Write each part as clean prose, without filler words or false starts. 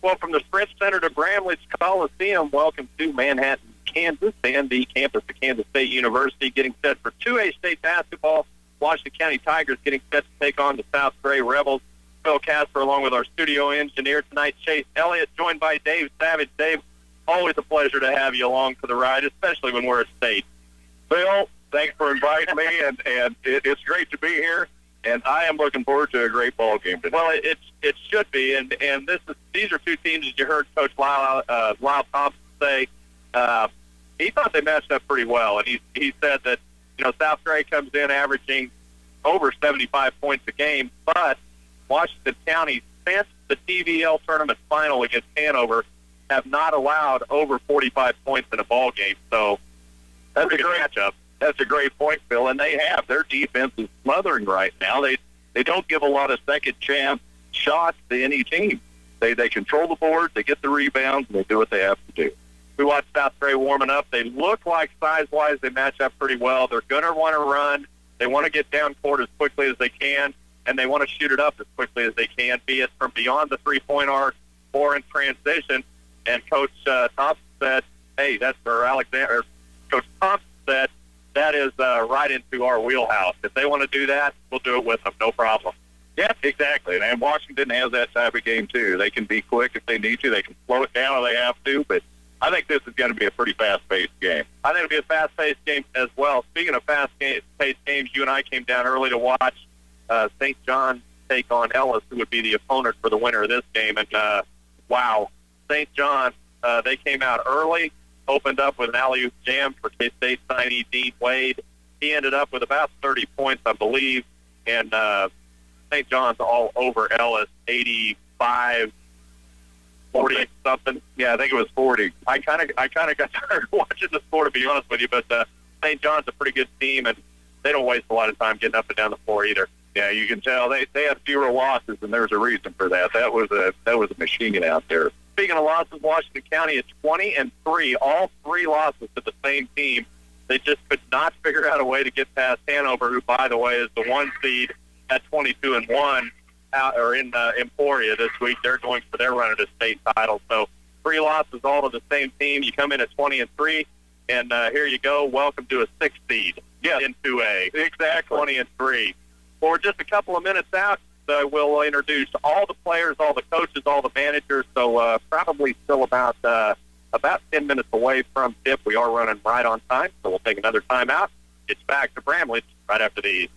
Well, from the Sprint Center to Bramlage Coliseum, welcome to Manhattan, Kansas, and the campus of Kansas State University, getting set for 2A state basketball. Washington County Tigers getting set to take on the South Gray Rebels. Phil Casper, along with our studio engineer tonight, Chase Elliott, joined by Dave Savage. Dave, always a pleasure to have you along for the ride, especially when we're at state. Bill, thanks for inviting me, and it's great to be here, and I am looking forward to a great ball game today. Well, it should be, and these are two teams, as you heard Coach Lyle Thompson say. He thought they matched up pretty well, and he said that, South Gray comes in averaging over 75 points a game, but Washington County, since the TVL tournament final against Hanover, have not allowed over 45 points in a ball game. So that's a great matchup. That's a great point, Phil, and they have. Their defense is smothering right now. They don't give a lot of second chance shots to any team. They control the board, they get the rebounds, and they do what they have to do. We watched South Gray warming up. They look like size-wise they match up pretty well. They're going to want to run. They want to get down court as quickly as they can, and they want to shoot it up as quickly as they can, be it from beyond the three-point arc or in transition. And Coach Thompson said, hey, Coach Thompson said, that is right into our wheelhouse. If they want to do that, we'll do it with them, no problem. Yeah, exactly. And Washington has that type of game, too. They can be quick if they need to. They can slow it down if they have to, but I think this is going to be a pretty fast-paced game. I think it'll be a fast-paced game as well. Speaking of fast-paced games, you and I came down early to watch St. John take on Ellis, who would be the opponent for the winner of this game. And, wow, St. John, they came out early, opened up with an alley-oop jam for K-State signee Dean Wade. He ended up with about 30 points, I believe, and St. John's all over Ellis, 85, 40-something. Yeah, I think it was 40. I kind of got tired watching the sport, to be honest with you, but St. John's a pretty good team, and they don't waste a lot of time getting up and down the floor either. Yeah, you can tell they have fewer losses, and there's a reason for that. That was a machine out there. Speaking of losses, Washington County is 20-3, all three losses to the same team. They just could not figure out a way to get past Hanover, who, by the way, is the 1 seed at 22-1 in Emporia this week. They're going for their run at a state title. So 3 losses all to the same team. You come in at 20-3, and here you go. Welcome to a 6 seed in 2A. Exactly. 20-3. For just a couple of minutes out, we'll introduce all the players, all the coaches, all the managers. So probably still about 10 minutes away from tip. We are running right on time, so we'll take another time out. It's back to Bramlage right after these.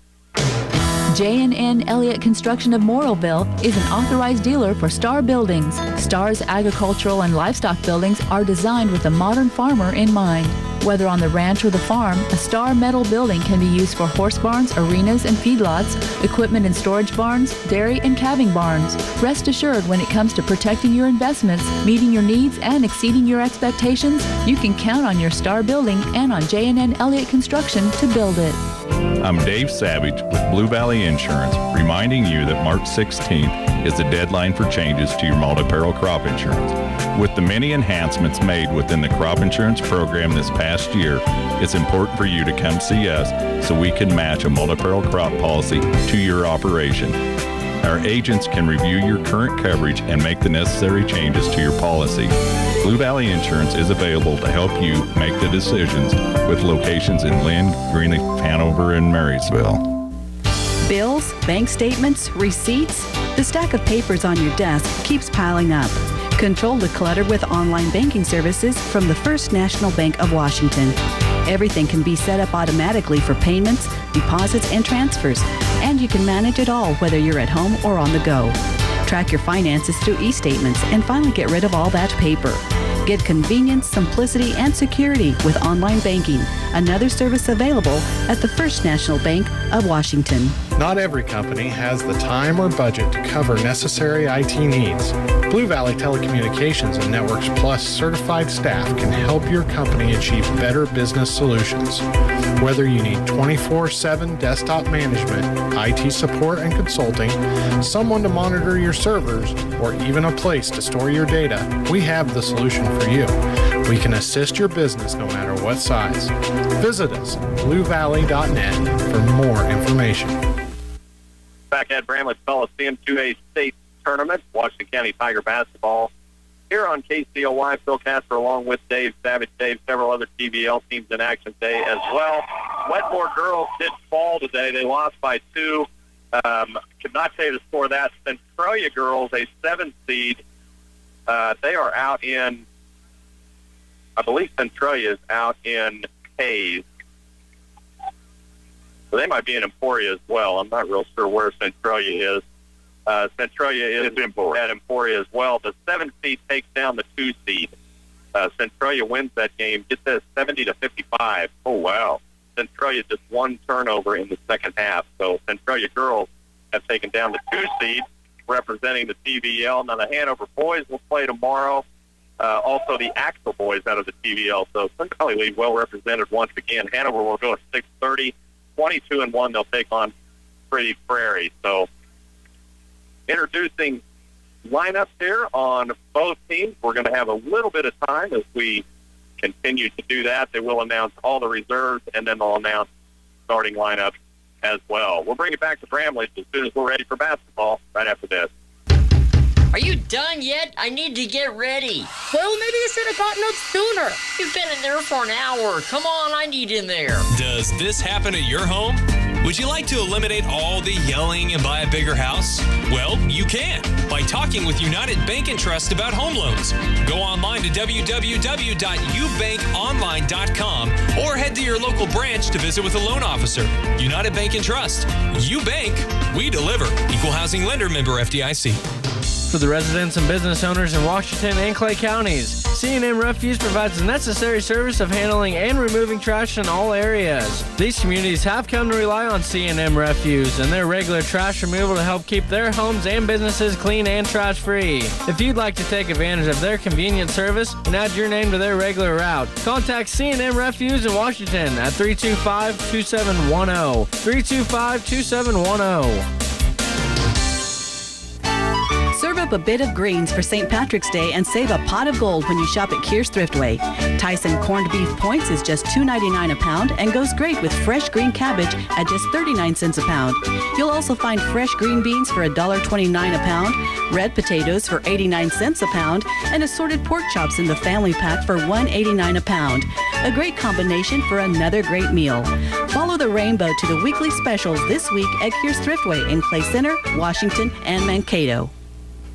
J&N Elliott Construction of Morrillville is an authorized dealer for Star Buildings. Star's agricultural and livestock buildings are designed with the modern farmer in mind. Whether on the ranch or the farm, a Star metal building can be used for horse barns, arenas, and feedlots, equipment and storage barns, dairy and calving barns. Rest assured, when it comes to protecting your investments, meeting your needs, and exceeding your expectations, you can count on your Star Building and on J&N Elliott Construction to build it. I'm Dave Savage with Blue Valley Insurance, reminding you that March 16th is the deadline for changes to your multi-peril crop insurance. With the many enhancements made within the crop insurance program this past year, it's important for you to come see us so we can match a multi-peril crop policy to your operation. Our agents can review your current coverage and make the necessary changes to your policy. Blue Valley Insurance is available to help you make the decisions with locations in Lynn, Greenleaf, Hanover, and Marysville. Bills, bank statements, receipts. The stack of papers on your desk keeps piling up. Control the clutter with online banking services from the First National Bank of Washington. Everything can be set up automatically for payments, deposits, and transfers, and you can manage it all whether you're at home or on the go. Track your finances through e-statements and finally get rid of all that paper. Get convenience, simplicity, and security with online banking, another service available at the First National Bank of Washington. Not every company has the time or budget to cover necessary IT needs. Blue Valley Telecommunications and Networks Plus certified staff can help your company achieve better business solutions. Whether you need 24/7 desktop management, IT support and consulting, someone to monitor your servers, or even a place to store your data, we have the solution for you. We can assist your business no matter what size. Visit us at bluevalley.net for more information. Back at Bramlage Coliseum 2A state tournament, Washington County Tiger basketball here on KCOY. Phil Casper along with Dave Savage. Dave, several other TVL teams in action today as well. Wetmore girls did fall today. They lost by 2. Could not tell you the score of that. Centralia girls, a 7 seed. They are out in, I believe Centralia is out in Hayes. So they might be in Emporia as well. I'm not real sure where Centralia is. Centralia is at Emporia as well. The 7 seed takes down the 2 seed. Centralia wins that game. Gets that 70-55. Oh, wow. Centralia just 1 turnover in the second half. So Centralia girls have taken down the 2 seed, representing the TVL. Now the Hanover boys will play tomorrow. Also the Axel boys out of the TVL. So Centralia League well represented once again. Hanover will go at 6:30. 22-1, they'll take on Pretty Prairie. So introducing lineups here on both teams. We're going to have a little bit of time as we continue to do that. They will announce all the reserves, and then they'll announce starting lineups as well. We'll bring it back to Bramlage as soon as we're ready for basketball right after this. Are you done yet? I need to get ready. Well, maybe you should have gotten up sooner. You've been in there for an hour. Come on, I need in there. Does this happen at your home? Would you like to eliminate all the yelling and buy a bigger house? Well, you can by talking with United Bank and Trust about home loans. Go online to www.ubankonline.com or head to your local branch to visit with a loan officer. United Bank and Trust. You bank, we deliver. Equal housing lender, member FDIC. For the residents and business owners in Washington and Clay counties, C&M Refuse provides the necessary service of handling and removing trash in all areas. These communities have come to rely on C&M Refuse and their regular trash removal to help keep their homes and businesses clean and trash-free. If you'd like to take advantage of their convenient service and add your name to their regular route, contact C&M Refuse in Washington at 325-2710. 325-2710. Serve up a bit of greens for St. Patrick's Day and save a pot of gold when you shop at Kear's Thriftway. Tyson corned beef points is just $2.99 a pound and goes great with fresh green cabbage at just 39 cents a pound. You'll also find fresh green beans for $1.29 a pound, red potatoes for 89 cents a pound, and assorted pork chops in the family pack for $1.89 a pound. A great combination for another great meal. Follow the rainbow to the weekly specials this week at Kear's Thriftway in Clay Center, Washington, and Mankato.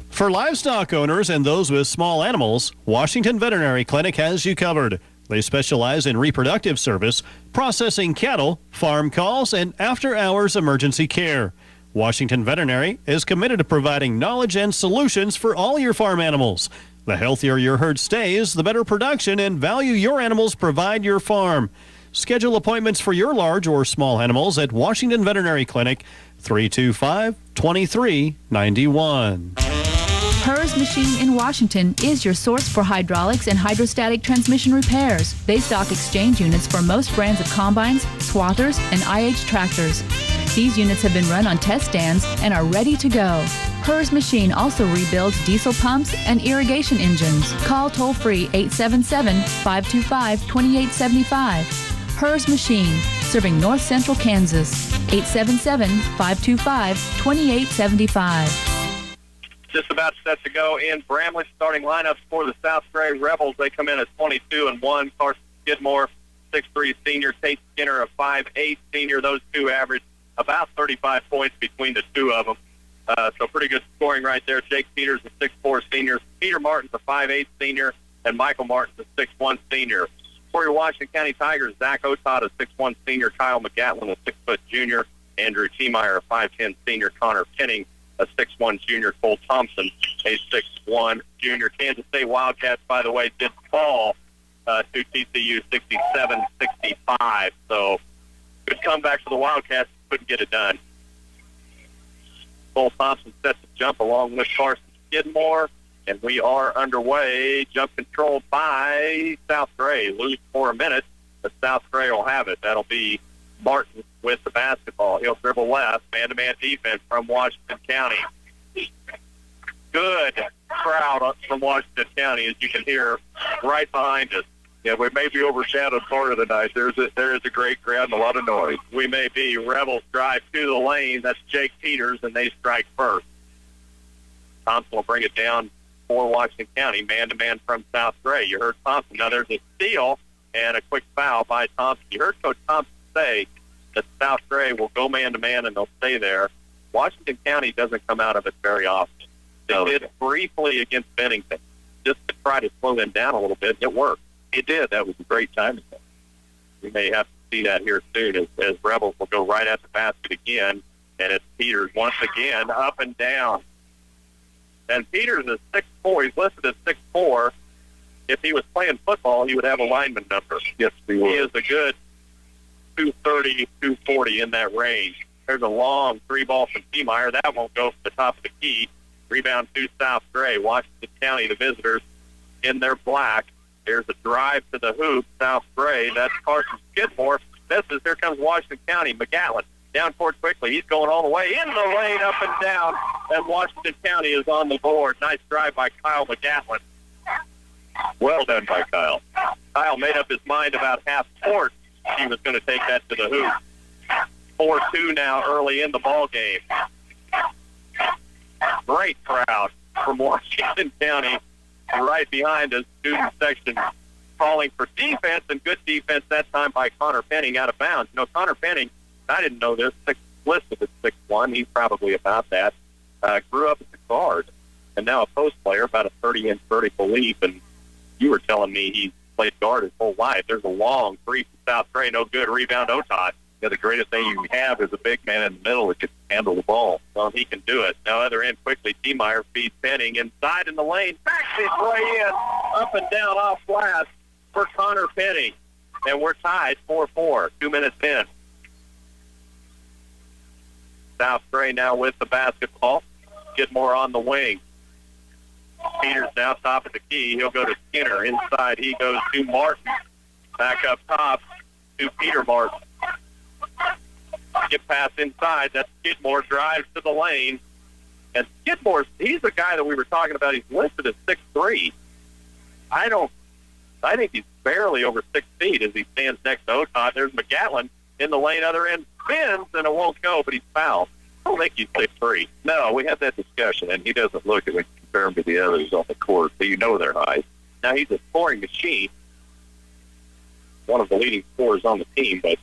For livestock owners and those with small animals, Washington Veterinary Clinic has you covered. They specialize in reproductive service, processing cattle, farm calls, and after-hours emergency care. Washington Veterinary is committed to providing knowledge and solutions for all your farm animals. The healthier your herd stays, the better production and value your animals provide your farm. Schedule appointments for your large or small animals at Washington Veterinary Clinic, 325-2391. Hers Machine in Washington is your source for hydraulics and hydrostatic transmission repairs. They stock exchange units for most brands of combines, swathers, and IH tractors. These units have been run on test stands and are ready to go. Hers Machine also rebuilds diesel pumps and irrigation engines. Call toll-free 877-525-2875. Hers Machine, serving north central Kansas. 877-525-2875. Just about set to go in Bramlage. Starting lineups for the South Gray Rebels. They come in at 22-1. Carson Skidmore, 6'3" senior. Tate Skinner, a 5'8" senior. Those two average about 35 points between the two of them. So pretty good scoring right there. Jake Peters, a 6'4" senior. Peter Martin's a 5'8" senior. And Michael Martin's a 6'1" senior. For your Washington County Tigers, Zach Otot, a 6'1" senior. Kyle McGatlin, a 6' junior. Andrew Tiemeyer, a 5'10" senior. Connor Penning, a 6'1" junior. Cole Thompson, a 6'1" junior. Kansas State Wildcats, by the way, did fall to TCU 67-65. So good comeback for the Wildcats. Couldn't get it done. Cole Thompson sets the jump along with Carson Skidmore, and we are underway. Jump controlled by South Gray. Loose for a minute, but South Gray will have it. That'll be Martin with the basketball. He'll dribble left. Man-to-man defense from Washington County. Good crowd from Washington County, as you can hear right behind us. Yeah, we may be overshadowed part of the night. There is a great crowd and a lot of noise. We may be. Rebels drive to the lane. That's Jake Peters, and they strike first. Thompson will bring it down for Washington County, man-to-man from South Gray. You heard Thompson. Now there's a steal and a quick foul by Thompson. You heard Coach Thompson say that South Gray will go man-to-man and they'll stay there. Washington County doesn't come out of it very often. They did briefly against Bennington just to try to slow them down a little bit. It worked. It did. That was a great time. We may have to see that here soon as Rebels will go right at the basket again, and it's Peters once again up and down. And Peters is 6'4". He's listed as 6'4". If he was playing football, he would have a lineman number. Yes, he would. He is a good 230, 240 in that range. There's a long three ball from Seameyer. That won't go for the top of the key. Rebound to South Gray. Washington County, the visitors, in their black. There's a drive to the hoop. South Gray. That's Carson Skidmore. Misses. Here comes Washington County. McGatlin down court quickly. He's going all the way in the lane, up and down. And Washington County is on the board. Nice drive by Kyle McGatlin. Well done by Kyle. Kyle made up his mind about half court. He was going to take that to the hoop. 4-2 now early in the ball game. Great crowd from Washington County right behind the student section calling for defense, and good defense that time by Connor Penning out of bounds. You know, Connor Penning, I didn't know this, listed at 6'1". He's probably about that. Grew up as a guard and now a post player, about a 30-inch vertical leap, and you were telling me he played guard his whole life. There's a long three from South Gray, no good. Rebound, Otot. Yeah, the greatest thing you have is a big man in the middle that can handle the ball. Well, he can do it. Now, other end quickly, Seameyer feeds Penning inside in the lane. Backs his way in, up and down off glass for Connor Penning. And we're tied 4-4, 2 minutes in. South Gray now with the basketball. Skidmore on the wing. Peters now top of the key. He'll go to Skinner. Inside he goes to Martin. Back up top to Peter Martin. Get pass inside. That's Skidmore. Drives to the lane. And Skidmore, he's the guy that we were talking about. He's listed as 6'3". I think he's barely over 6 feet as he stands next to Otot. There's McGatlin in the lane. Other end spins, and it won't go, but he's fouled. I don't think he's 6'3". No, we had that discussion, and he doesn't look at when you compare him to the others on the court, so you know they're high. Now, he's a scoring machine, one of the leading scorers on the team, but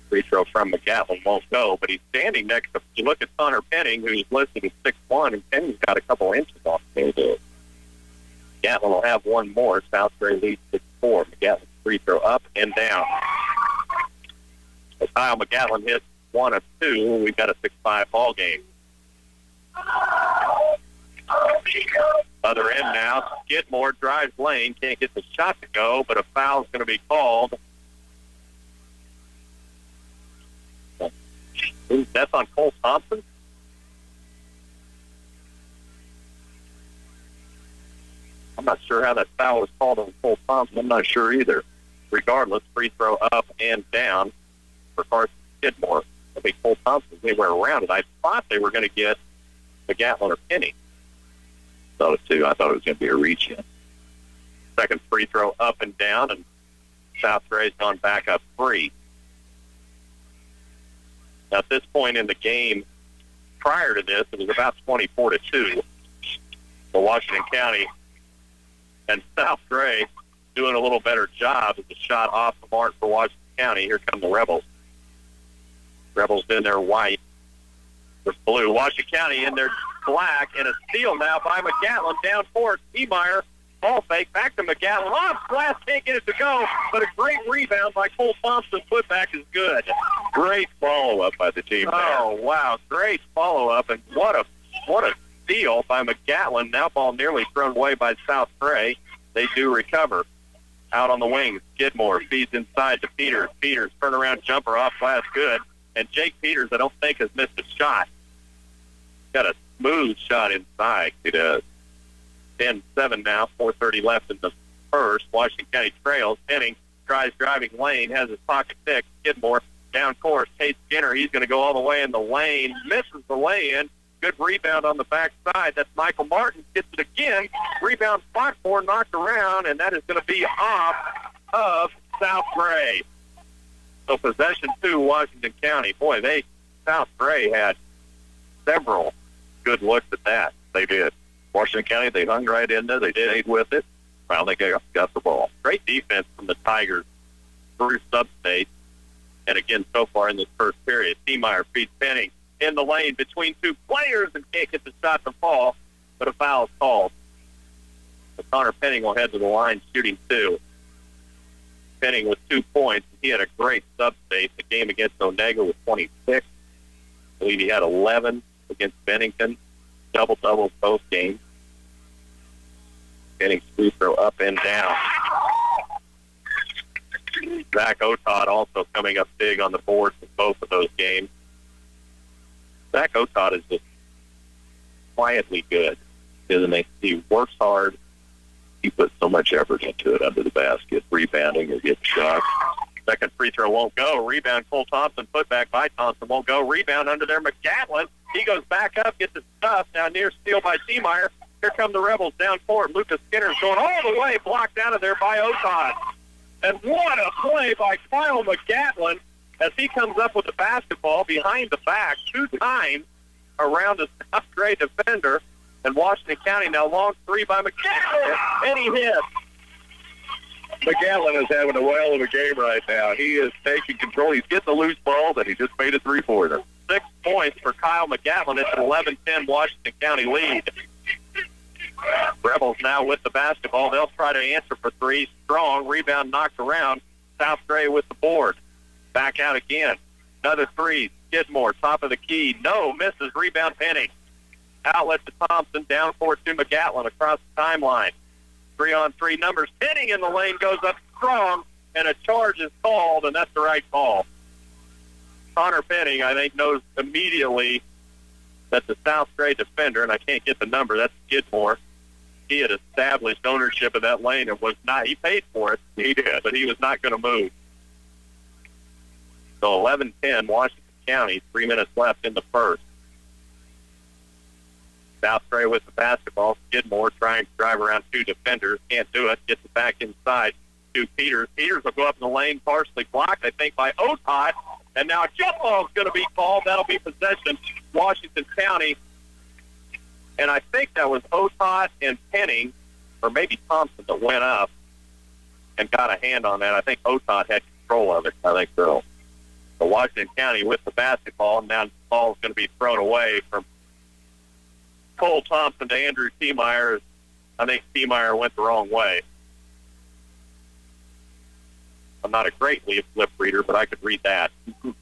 free throw from McGatlin won't go, but he's standing next to, you look at Connor Penning, who's listed as 6'1", and Penning's got a couple inches off him. McGatlin will have one more. South Gray leads 6-4. McGatlin free throw up and down. As Kyle McGatlin hits 1 of 2, we've got a 6-5 ball game. Other end now. Skidmore drives lane, can't get the shot to go, but a foul's going to be called. That's on Cole Thompson. I'm not sure how that foul was called on Cole Thompson. I'm not sure either. Regardless, free throw up and down for Carson Skidmore. I think Cole Thompson, they were around it. I thought they were going to get McGatlin or Penny. Thought it too. I thought it was going to be a reach in. Second free throw up and down, and South Gray's gone back up 3. Now, at this point in the game, prior to this, it was about 24-2. For Washington County and South Gray doing a little better job as a shot off the mark for Washington County. Here come the Rebels. Rebels in their white with blue. Washington County in their black, and a steal now by McGatlin down court. Seameyer, ball fake, back to McGatlin. Off glass, can't get it to go, but a great rebound by Cole Thompson. Putback is good. Great follow-up by the team. Oh, wow, great follow-up, and what a steal by McGatlin. Now ball nearly thrown away by South Gray. They do recover. Out on the wing, Skidmore feeds inside to Peters. Peters, turnaround jumper off glass, good. And Jake Peters, I don't think, has missed a shot. Got a smooth shot inside. He does. 10-7 now, 4:30 left in the first. Washington County trails. Penning tries driving lane, has his pocket pick. Skidmore down court. Tate Skinner, he's going to go all the way in the lane. Misses the lay-in. Good rebound on the backside. That's Michael Martin. Gets it again. Rebound spot for, knocked around, and that is going to be off of South Gray. So possession 2, Washington County. Boy, South Gray had several good looks at that. They did. Washington County, they hung right in there. They stayed with it. Finally got the ball. Great defense from the Tigers through Sub-State. And again, so far in this first period, Seameyer feeds Penning in the lane between two players and can't get the shot to fall, but a foul is called. So Connor Penning will head to the line shooting 2. Penning with 2 points. He had a great Sub-State. The game against Onega was 26. I believe he had 11 against Bennington. Double-double both games. Penning's free throw up and down. Zach Otod also coming up big on the board in both of those games. Zach Otod is just quietly good, isn't he? He works hard. He puts so much effort into it under the basket, rebounding or getting shots. Second free throw won't go. Rebound, Cole Thompson. Put back by Thompson won't go. Rebound under there, McGatlin. He goes back up, gets it stuffed. Now near steal by Seameyer. Here come the Rebels down court. Lucas Skinner's going all the way, blocked out of there by Otod. And what a play by Kyle McGatlin as he comes up with the basketball behind the back 2 times around the South Gray defender. And Washington County now long 3 by McGatlin, and he hits. McGatlin is having a whale of a game right now. He is taking control. He's getting the loose ball, and he just made a 3-pointer. 6 points for Kyle McGatlin. It's an 11-10 Washington County lead. Rebels now with the basketball. They'll try to answer for 3. Strong. Rebound knocked around. South Gray with the board. Back out again. Another 3. Skidmore, top of the key. No, misses. Rebound Penning. Outlet to Thompson. Down court to McGatlin across the timeline. 3-on-3 numbers. Penning in the lane goes up strong, and a charge is called, and that's the right call. Connor Penning, I think, knows immediately that the South Gray defender, and I can't get the number, that's Skidmore, he had established ownership of that lane and was not, he paid for it, he did, but he was not going to move. So 11-10, Washington County, 3 minutes left in the first. South Gray with the basketball. Skidmore trying to drive around 2 defenders. Can't do it. Gets it back inside to Peters. Peters will go up in the lane, partially blocked, I think, by Otod. And now a jump ball is going to be called. That'll be possession, Washington County. And I think that was Otod and Penning, or maybe Thompson, that went up and got a hand on that. I think Otod had control of it. I think so. So Washington County with the basketball. Now the ball is going to be thrown away from Cole Thompson to Andrew Seameyer. I think Seameyer went the wrong way. I'm not a great lip reader, but I could read that.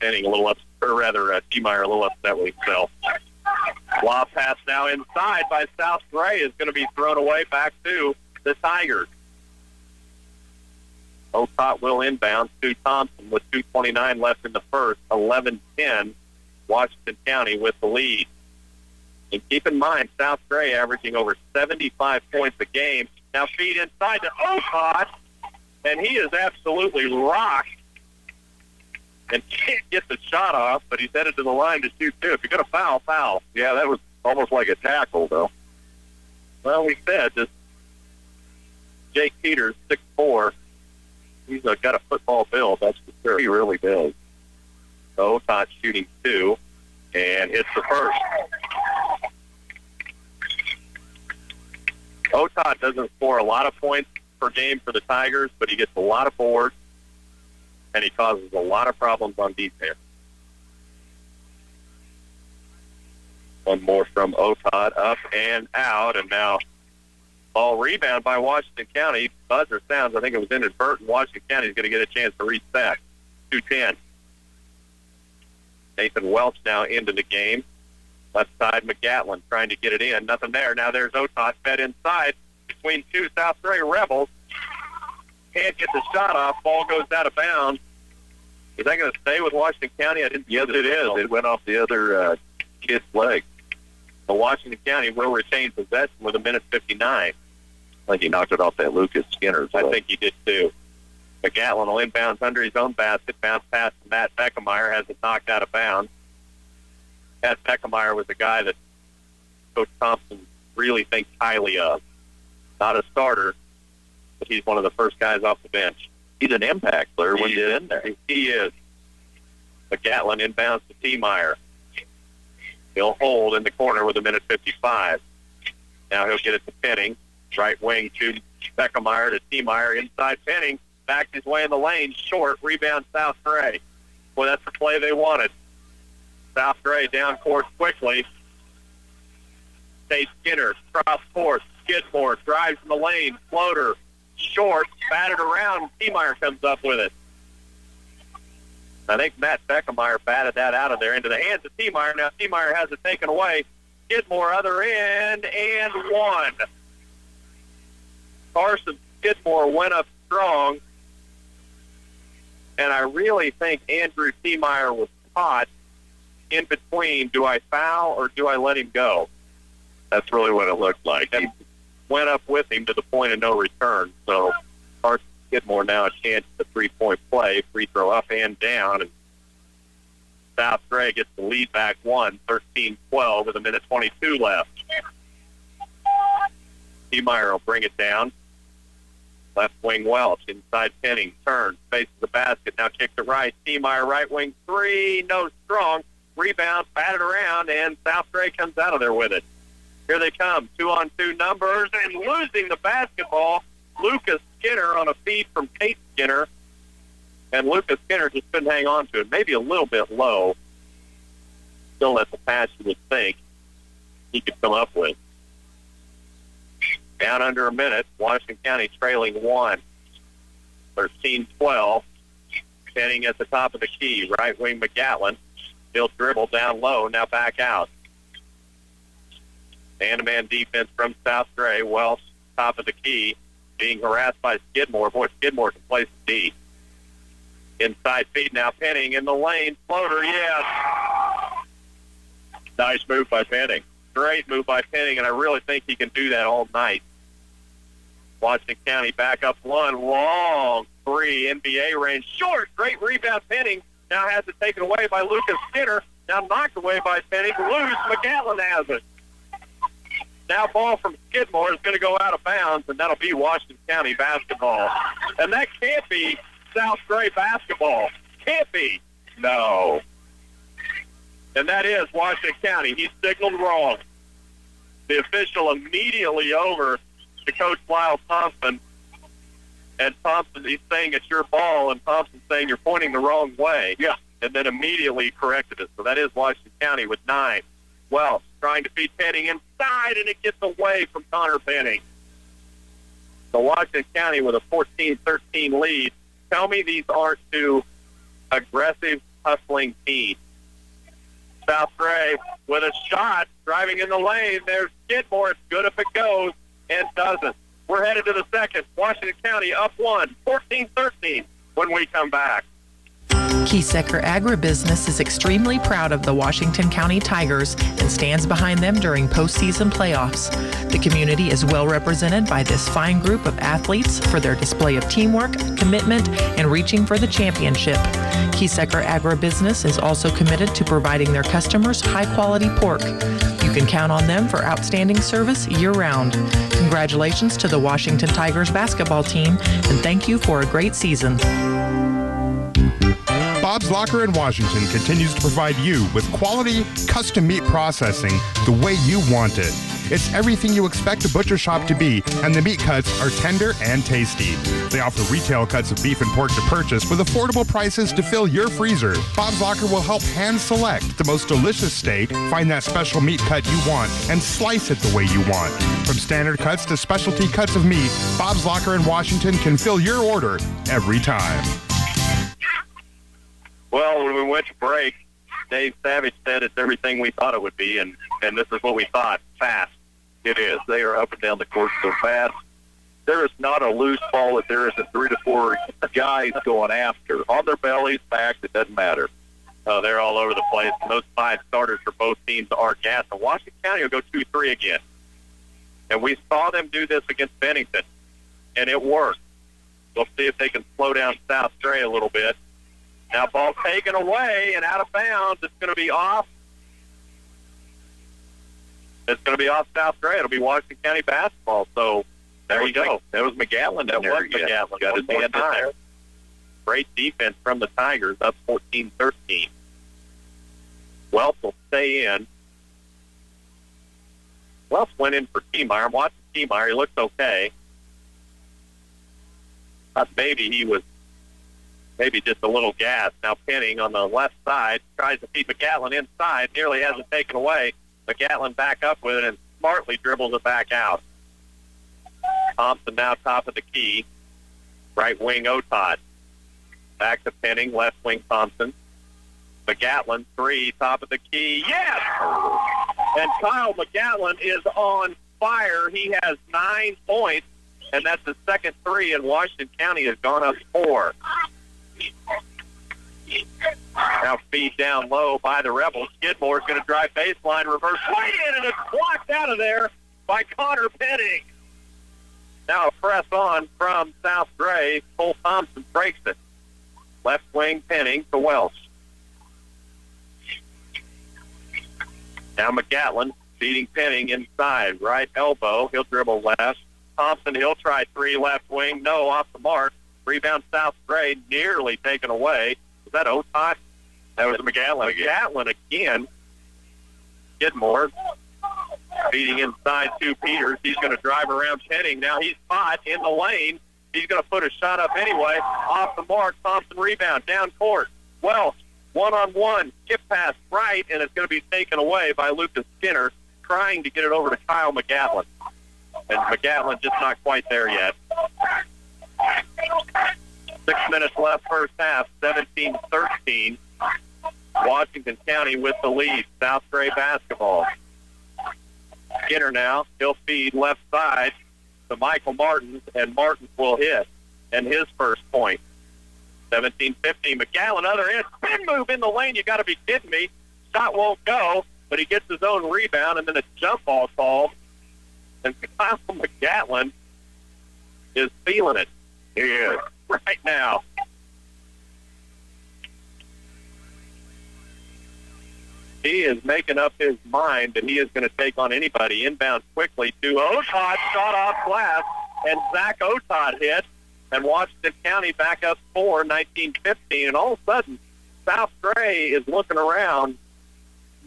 Penning a little upset, or rather Seameyer a little upset with himself. Lob pass now inside by South Gray is going to be thrown away back to the Tigers. Ocott will inbound to Thompson with 2:29 left in the first. 11-10, Washington County with the lead. And keep in mind, South Gray averaging over 75 points a game. Now feed inside to Ocott, and he is absolutely rocked and can't get the shot off, but he's headed to the line to shoot 2. If you're going to foul, foul. Yeah, that was almost like a tackle, though. Well, we said this Jake Peters, 6'4", he's got a football build, that's for sure. He really does. So Ocott shooting 2 and hits the first. Otod doesn't score a lot of points per game for the Tigers, but he gets a lot of boards, and he causes a lot of problems on defense. One more from Otod, up and out, and now ball rebound by Washington County. Buzzer sounds, I think it was inadvertent. Washington County is going to get a chance to reset. 2:10. Nathan Welch now into the game. Left side, McGatlin trying to get it in. Nothing there. Now there's Otod fed inside between 2 South Gray Rebels. Can't get the shot off. Ball goes out of bounds. Is that going to stay with Washington County? Yes, it is. It went off the other kid's leg. So Washington County will retain possession with 1:59. I think he knocked it off that Lucas Skinner's leg. I think he did too. McGatlin will inbounds under his own basket. Bounce pass to Matt Beckemeyer. Has it knocked out of bounds. Matt Beckemeyer was a guy that Coach Thompson really thinks highly of. Not a starter, but he's one of the first guys off the bench. He's an impact player when you're in there. He is. McGatlin inbounds to Seameyer. He'll hold in the corner with 1:55. Now he'll get it to Penning. Right wing to Beckemeyer to Tiemeyer. Inside Penning. Backed his way in the lane. Short. Rebound South Gray. Well, that's the play they wanted. South Gray down court quickly. Chase Skinner. Cross court. Skidmore drives in the lane. Floater. Short. Batted around. Tiemeyer comes up with it. I think Matt Beckemeyer batted that out of there into the hands of Tiemeyer. Now Tiemeyer has it taken away. Skidmore other end and one. Carson Skidmore went up strong. And I really think Andrew Tiemeyer was caught in between, do I foul or do I let him go? That's really what it looked like. And went up with him to the point of no return. So Carson Skidmore now a chance at the three-point play, free throw up and down. And South Gray gets the lead back 13-12 with 1:22 left. Tiemeyer will bring it down. Left wing Welch, inside Penning, turns, faces the basket, now kicks it right. Tiemeyer, right wing three, no strong. Rebound, batted around, and South Gray comes out of there with it. Here they come, 2-on-2 numbers, and losing the basketball, Lucas Skinner on a feed from Kate Skinner. And Lucas Skinner just couldn't hang on to it, maybe a little bit low. Still at the pass you would think he could come up with. Down under a minute, Washington County trailing 13-12. Penning at the top of the key, right wing McGatlin. He'll dribble down low, now back out. Man-to-man defense from South Gray. Welch, top of the key, being harassed by Skidmore. Boy, Skidmore can play some D. Inside feed now, Penning in the lane. Floater, yes. Nice move by Penning. Great move by Penning, and I really think he can do that all night. Washington County back up one. Long three, NBA range. Short, great rebound. Penning now has it taken away by Lucas Skinner. Now knocked away by Penning. Loose, McGatlin has it. Now ball from Skidmore is going to go out of bounds, and that'll be Washington County basketball. And that can't be South Gray basketball. Can't be. No. And that is Washington County. He signaled wrong. The official immediately over to Coach Lyle Thompson. And Thompson, he's saying it's your ball, and Thompson's saying you're pointing the wrong way. Yeah. And then immediately corrected it. So that is Washington County with 9. Welch trying to feed Penning inside, and it gets away from Connor Penning. So Washington County with a 14-13 lead. Tell me these aren't two aggressive, hustling teams. South Gray with a shot, driving in the lane. There's Skidmore. It's good if it goes, and doesn't. We're headed to the second. Washington County up 1, 14-13 when we come back. Kiesecker Agribusiness is extremely proud of the Washington County Tigers and stands behind them during postseason playoffs. The community is well represented by this fine group of athletes for their display of teamwork, commitment, and reaching for the championship. Kiesecker Agribusiness is also committed to providing their customers high-quality pork. You can count on them for outstanding service year-round. Congratulations to the Washington Tigers basketball team, and thank you for a great season. Bob's Locker in Washington continues to provide you with quality, custom meat processing the way you want it. It's everything you expect a butcher shop to be, and the meat cuts are tender and tasty. They offer retail cuts of beef and pork to purchase with affordable prices to fill your freezer. Bob's Locker will help hand select the most delicious steak, find that special meat cut you want, and slice it the way you want. From standard cuts to specialty cuts of meat, Bob's Locker in Washington can fill your order every time. Well, when we went to break, Dave Savage said it's everything we thought it would be, and this is what we thought. Fast. It is. They are up and down the court so fast. There is not a loose ball that there isn't 3 to 4 guys going after. On their bellies, backs, it doesn't matter. They're all over the place. And those 5 starters for both teams are gas. And Washington County will go 2-3 again. And we saw them do this against Bennington, and it worked. We'll see if they can slow down South Gray a little bit. Now ball taken away and out of bounds. It's going to be off. It's going to be off South Gray. It'll be Washington County basketball. So there you go. That was McGatlin. That was McGatlin. Got his hand in there. Great defense from the Tigers, up 14-13. Welch will stay in. Wells went in for Keymeyer. I'm watching Keymeyer. He looks okay. Thought maybe he was just a little gassed. Now Penning on the left side tries to feed McGatlin inside. Nearly has it taken away. McGatlin back up with it and smartly dribbles it back out. Thompson now top of the key. Right wing Otod. Back to Penning. Left wing Thompson. McGatlin, 3, top of the key. Yes! And Kyle McGatlin is on fire. He has 9 points, and that's his second 3, and Washington County has gone up 4. Now feed down low by the Rebels. Skidmore's going to drive baseline, reverse way in, and it's blocked out of there by Connor Penning. Now a press on from South Gray. Cole Thompson breaks it. Left wing Penning to Welsh. Now McGatlin feeding Penning inside. Right elbow. He'll dribble left. Thompson, he'll try 3 left wing. No, off the mark. Rebound South Gray, nearly taken away. Was that Otod? That was McGatlin. McGatlin again. Skidmore feeding inside to Peters. He's going to drive around Penning. Now he's caught in the lane. He's going to put a shot up anyway. Off the mark. Thompson rebound. Down court. Welsh. One-on-one, skip pass right, and it's going to be taken away by Lucas Skinner, trying to get it over to Kyle McGatlin. And McGatlin just not quite there yet. 6 minutes left first half, 17-13. Washington County with the lead. South Gray basketball. Skinner now, he'll feed left side to Michael Martins, and Martins will hit, and his first point. 17-15. McGatlin, other end. Spin move in the lane. You got to be kidding me. Shot won't go, but he gets his own rebound, and then a jump ball called. And Kyle McGatlin is feeling it. He is. Right now. He is making up his mind that he is going to take on anybody. Inbound quickly to Otod. Shot off glass, and Zach Otod hit. And Washington County back up 4, 19-15. And all of a sudden, South Gray is looking around,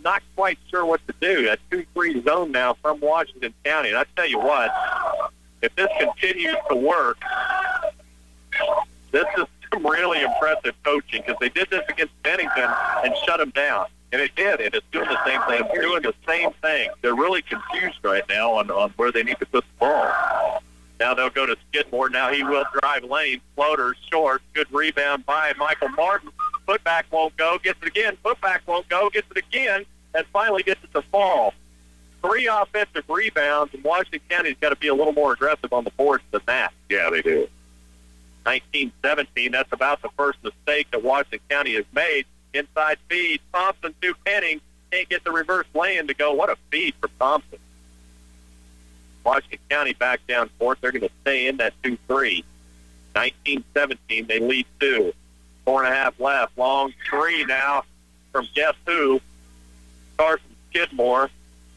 not quite sure what to do. A 2-3 zone now from Washington County. And I tell you what, if this continues to work, this is some really impressive coaching, because they did this against Bennington and shut them down. And it did, and it's doing the same thing. They're doing the same thing. They're really confused right now on where they need to put the ball. Now they'll go to Skidmore. Now he will drive lane. Floater short. Good rebound by Michael Martin. Putback won't go. Gets it again. Putback won't go. Gets it again. And finally gets it to fall. 3 offensive rebounds, and Washington County's got to be a little more aggressive on the boards than that. Yeah, they do. 19-17. That's about the first mistake that Washington County has made. Inside feed. Thompson to Penning. Can't get the reverse lay-in to go. What a feed for Thompson. Washington County back down court. They're going to stay in that 2-3. 19-17. They lead 2. 4.5 left. Long 3 now from guess who? Carson Skidmore.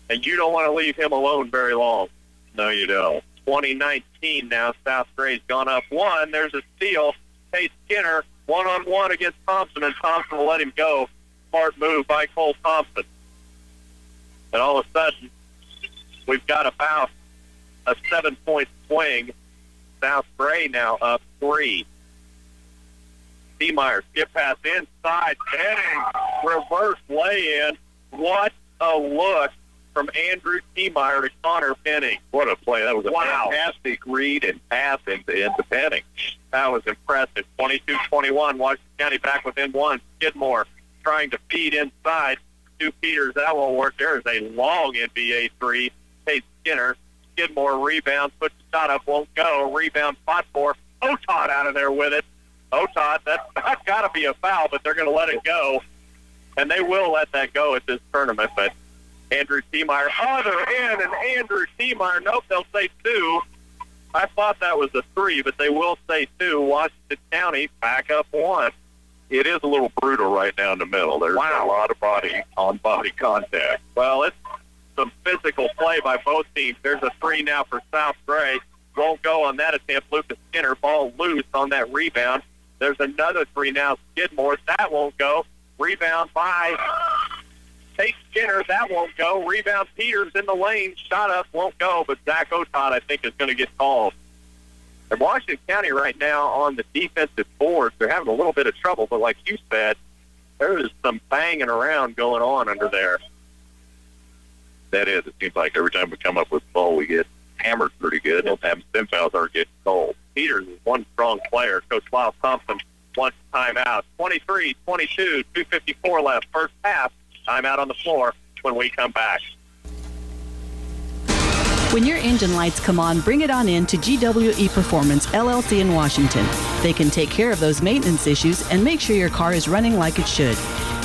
And you don't want to leave him alone very long. No, you don't. 2019 now. South Gray's gone up 1. There's a steal. Tate Skinner, one-on-one against Thompson, and Thompson will let him go. Smart move by Cole Thompson. And all of a sudden, we've got about a 7-point swing. South Gray now up 3. Seameyer, skip pass inside. Penning, reverse lay-in. What a look from Andrew Seameyer to Connor Penning. What a play. That was a fantastic read and pass into Penning. That was impressive. 22-21. Washington County back within 1. Skidmore trying to feed inside to Peters. That won't work. There is a long NBA 3. Tate Skinner. Skidmore rebounds, puts the shot up, won't go. Rebound, spot for Otod out of there with it. Otod, that's got to be a foul, but they're going to let it go. And they will let that go at this tournament. But Andrew Seameyer, other end, and Andrew Seameyer, nope, they'll say 2. I thought that was a 3, but they will say 2. Washington County back up 1. It is a little brutal right now in the middle. There's a lot of body contact. Well, it's some physical play by both teams. There's a 3 now for South Gray. Won't go on that attempt. Lucas Skinner, ball loose on that rebound. There's another 3 now. Skidmore, that won't go. Rebound by Take Skinner. That won't go. Rebound Peters in the lane. Shot up. Won't go. But Zach Otod, I think, is going to get called. And Washington County right now on the defensive boards, they're having a little bit of trouble. But like you said, there is some banging around going on under there. That is. It seems like every time we come up with the ball, we get hammered pretty good. Them fouls are getting cold. Peters is one strong player. Coach Lyle Thompson wants timeout. 23-22, 2:54 left. First half. Timeout on the floor when we come back. When your engine lights come on, bring it on in to GWE Performance, LLC in Washington. They can take care of those maintenance issues and make sure your car is running like it should.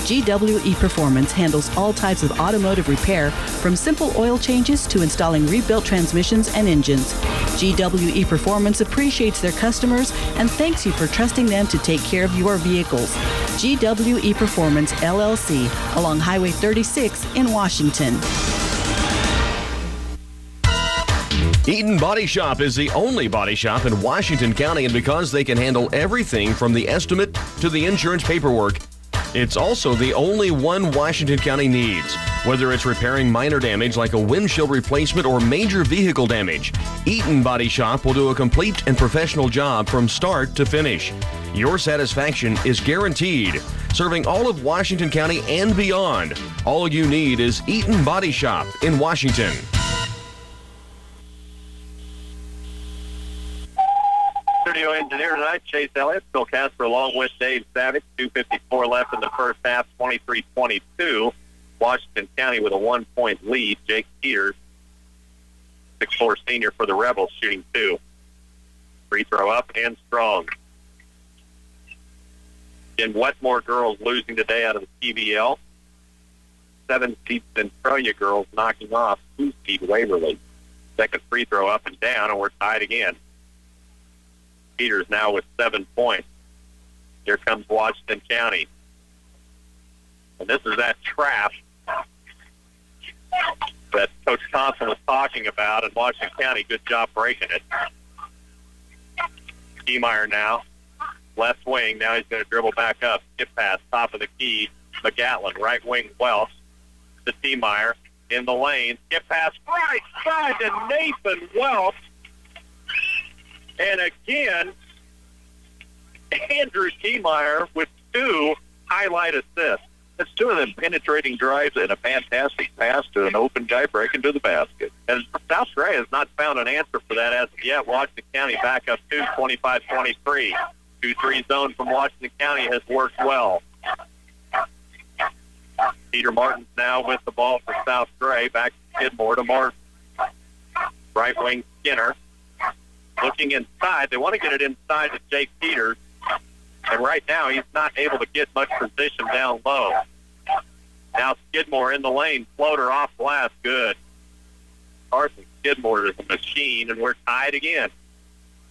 GWE Performance handles all types of automotive repair, from simple oil changes to installing rebuilt transmissions and engines. GWE Performance appreciates their customers and thanks you for trusting them to take care of your vehicles. GWE Performance, LLC, along Highway 36 in Washington. Eaton Body Shop is the only body shop in Washington County, and because they can handle everything from the estimate to the insurance paperwork, it's also the only one Washington County needs. Whether it's repairing minor damage like a windshield replacement or major vehicle damage, Eaton Body Shop will do a complete and professional job from start to finish. Your satisfaction is guaranteed. Serving all of Washington County and beyond, all you need is Eaton Body Shop in Washington. Studio engineer tonight, Chase Elliott. Phil Casper along with Dave Savage. 2:54 left in the first half, 23-22. Washington County with a 1-point lead. Jake Peters, 6'4" senior for the Rebels, shooting 2. Free throw up and strong. In Wetmore girls losing today out of the TVL. 7 seed Centralia girls knocking off 2 seed Waverly. Second free throw up and down, and we're tied again. Peters now with 7 points. Here comes Washington County. And this is that trap that Coach Thompson was talking about, and Washington County, good job breaking it. Keymeyer now, left wing. Now he's going to dribble back up. Skip pass, top of the key. McGatlin, right wing Welsh to Keymeyer in the lane. Skip pass, right side to Nathan Welsh. And again, Andrew Keymeyer with 2 highlight assists. It's 2 of them penetrating drives and a fantastic pass to an open guy breaking to the basket. And South Gray has not found an answer for that as of yet. Washington County back up 2, 25-23. 2-3 zone from Washington County has worked well. Peter Martin's now with the ball for South Gray. Back to Skidmore to Martin. Right wing Skinner. Looking inside. They want to get it inside to Jake Peters. And right now, he's not able to get much position down low. Now Skidmore in the lane. Floater off glass. Good. Carson Skidmore is a machine, and we're tied again.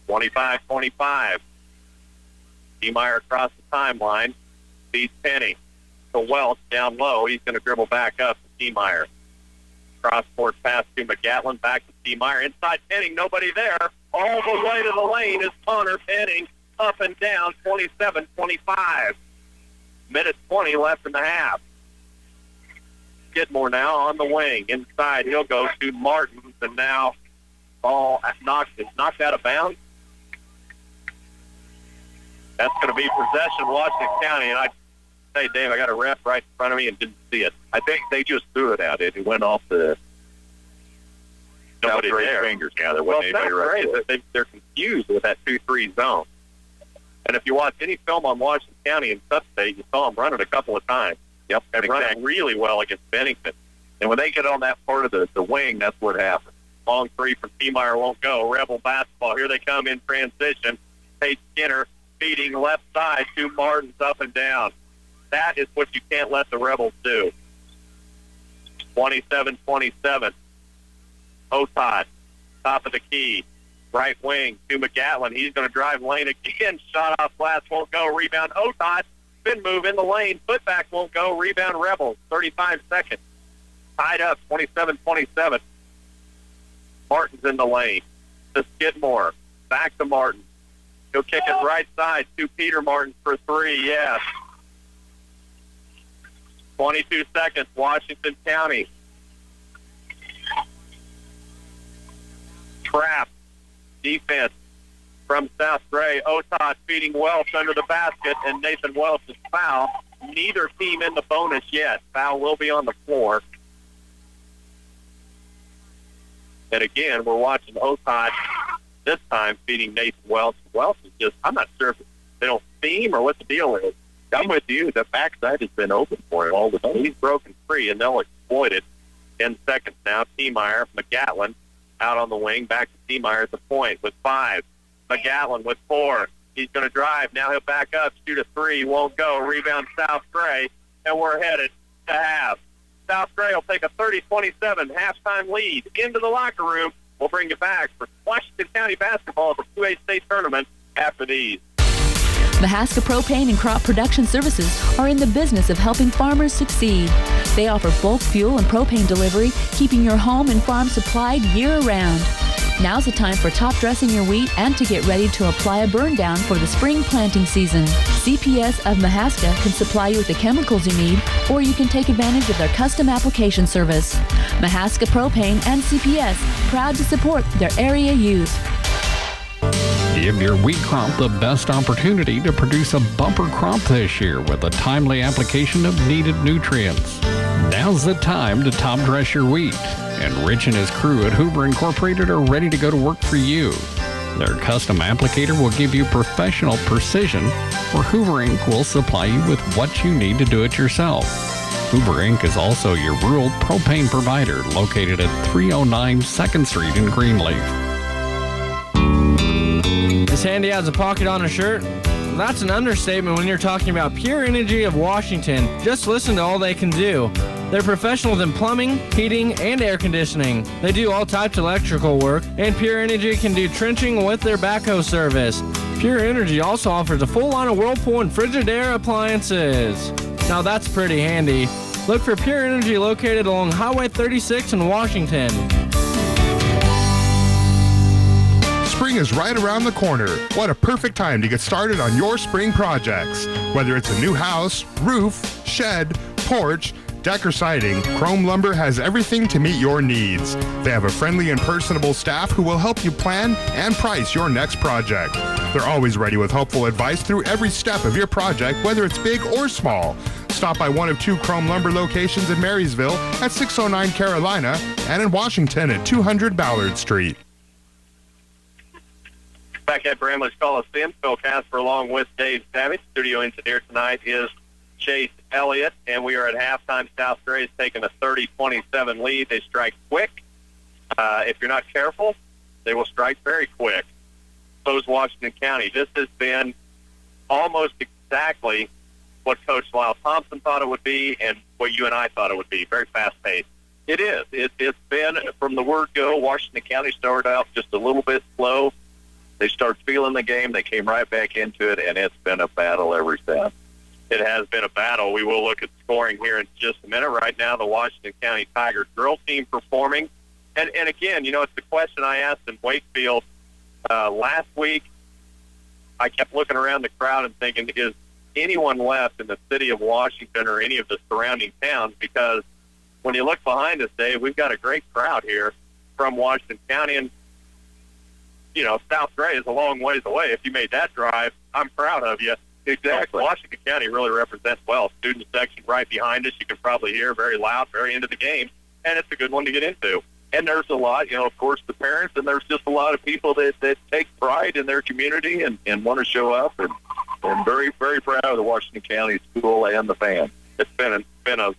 25-25. Keymeyer across the timeline. Beats Penny. To Welch down low. He's going to dribble back up to Keymeyer. Cross-court pass to McGatlin. Back to Keymeyer. Inside Penning. Nobody there. All the way to the lane is Connor Penning. Up and down, 27-25. Minute 20 left in the half. Skidmore now on the wing. Inside, he'll go to Martins, and now ball knocked out of bounds. That's going to be possession, Washington County. And I say, Dave, I got a ref right in front of me and didn't see it. I think they just threw it out. It went off the nobody there. Fingers. Yeah, there wasn't anybody right there. They're confused with that 2-3 zone. And if you watch any film on Washington County and Substate, you saw them run it a couple of times. Yep, and run it really well against Bennington. And when they get on that part of the wing, that's what happens. Long three from Keymeyer won't go. Rebel basketball. Here they come in transition. Tate Skinner feeding left side to Martins up and down. That is what you can't let the Rebels do. 27-27. Otod, top of the key. Right wing to McGatlin. He's going to drive lane again. Shot off glass won't go. Rebound Otod. Spin move in the lane. Putback won't go. Rebound Rebels. 35 seconds. Tied up. 27-27. Martin's in the lane. To Skidmore. Back to Martin. He'll kick it right side to Peter Martin for 3. Yes. 22 seconds, Washington County. Trap defense from South Gray. Otot feeding Welch under the basket, and Nathan Welch is foul. Neither team in the bonus yet. Foul will be on the floor. And again, we're watching Otot this time feeding Nathan Welch. Welch is just, I'm not sure if they don't see him or what the deal is. I'm with you. The backside has been open for him all the time. He's broken free, and they'll exploit it. 10 seconds now. T-Meyer, McGatlin out on the wing. Back to T-Meyer at the point with 5. McGatlin with 4. He's going to drive. Now he'll back up, shoot a 3. Won't go. Rebound South Gray, and we're headed to half. South Gray will take a 30-27 halftime lead into the locker room. We'll bring you back for Washington County basketball at the 2A state tournament after these. Mahaska Propane and Crop Production Services are in the business of helping farmers succeed. They offer bulk fuel and propane delivery, keeping your home and farm supplied year-round. Now's the time for top dressing your wheat and to get ready to apply a burn down for the spring planting season. CPS of Mahaska can supply you with the chemicals you need, or you can take advantage of their custom application service. Mahaska Propane and CPS, proud to support their area youth. Give your wheat crop the best opportunity to produce a bumper crop this year with a timely application of needed nutrients. Now's the time to top dress your wheat, and Rich and his crew at Hoover Incorporated are ready to go to work for you. Their custom applicator will give you professional precision, where Hoover Inc. will supply you with what you need to do it yourself. Hoover Inc. is also your rural propane provider located at 309 2nd Street in Greenleaf. His handy has a pocket on a shirt? That's an understatement when you're talking about Pure Energy of Washington. Just listen to all they can do. They're professionals in plumbing, heating, and air conditioning. They do all types of electrical work, and Pure Energy can do trenching with their backhoe service. Pure Energy also offers a full line of Whirlpool and Frigidaire appliances. Now that's pretty handy. Look for Pure Energy located along Highway 36 in Washington. Spring is right around the corner. What a perfect time to get started on your spring projects. Whether it's a new house, roof, shed, porch, deck, or siding, Chrome Lumber has everything to meet your needs. They have a friendly and personable staff who will help you plan and price your next project. They're always ready with helpful advice through every step of your project, whether it's big or small. Stop by one of 2 Chrome Lumber locations in Marysville at 609 Carolina and in Washington at 200 Ballard Street. Back at Bramlage Coliseum, Phil Casper along with Dave Savage. Studio engineer tonight is Chase Elliott, and we are at halftime. South Gray is taking a 30-27 lead. They strike quick. If you're not careful, they will strike very quick. So is Washington County. This has been almost exactly what Coach Lyle Thompson thought it would be and what you and I thought it would be. Very fast-paced. It is. It's been, from the word go, Washington County started out just a little bit slow. They started feeling the game. They came right back into it, and it's been a battle ever since. It has been a battle. We will look at scoring here in just a minute. Right now, the Washington County Tigers girl team performing. And again, it's the question I asked in Wakefield last week. I kept looking around the crowd and thinking, is anyone left in the city of Washington or any of the surrounding towns? Because when you look behind us, Dave, we've got a great crowd here from Washington County. And South Gray is a long ways away. If you made that drive, I'm proud of you. Exactly. Washington County really represents well. Student section right behind us. You can probably hear very loud, very into the game, and it's a good one to get into. And there's a lot, of course, the parents, and there's just a lot of people that take pride in their community and want to show up, and very, very proud of the Washington County school and the fans. It's been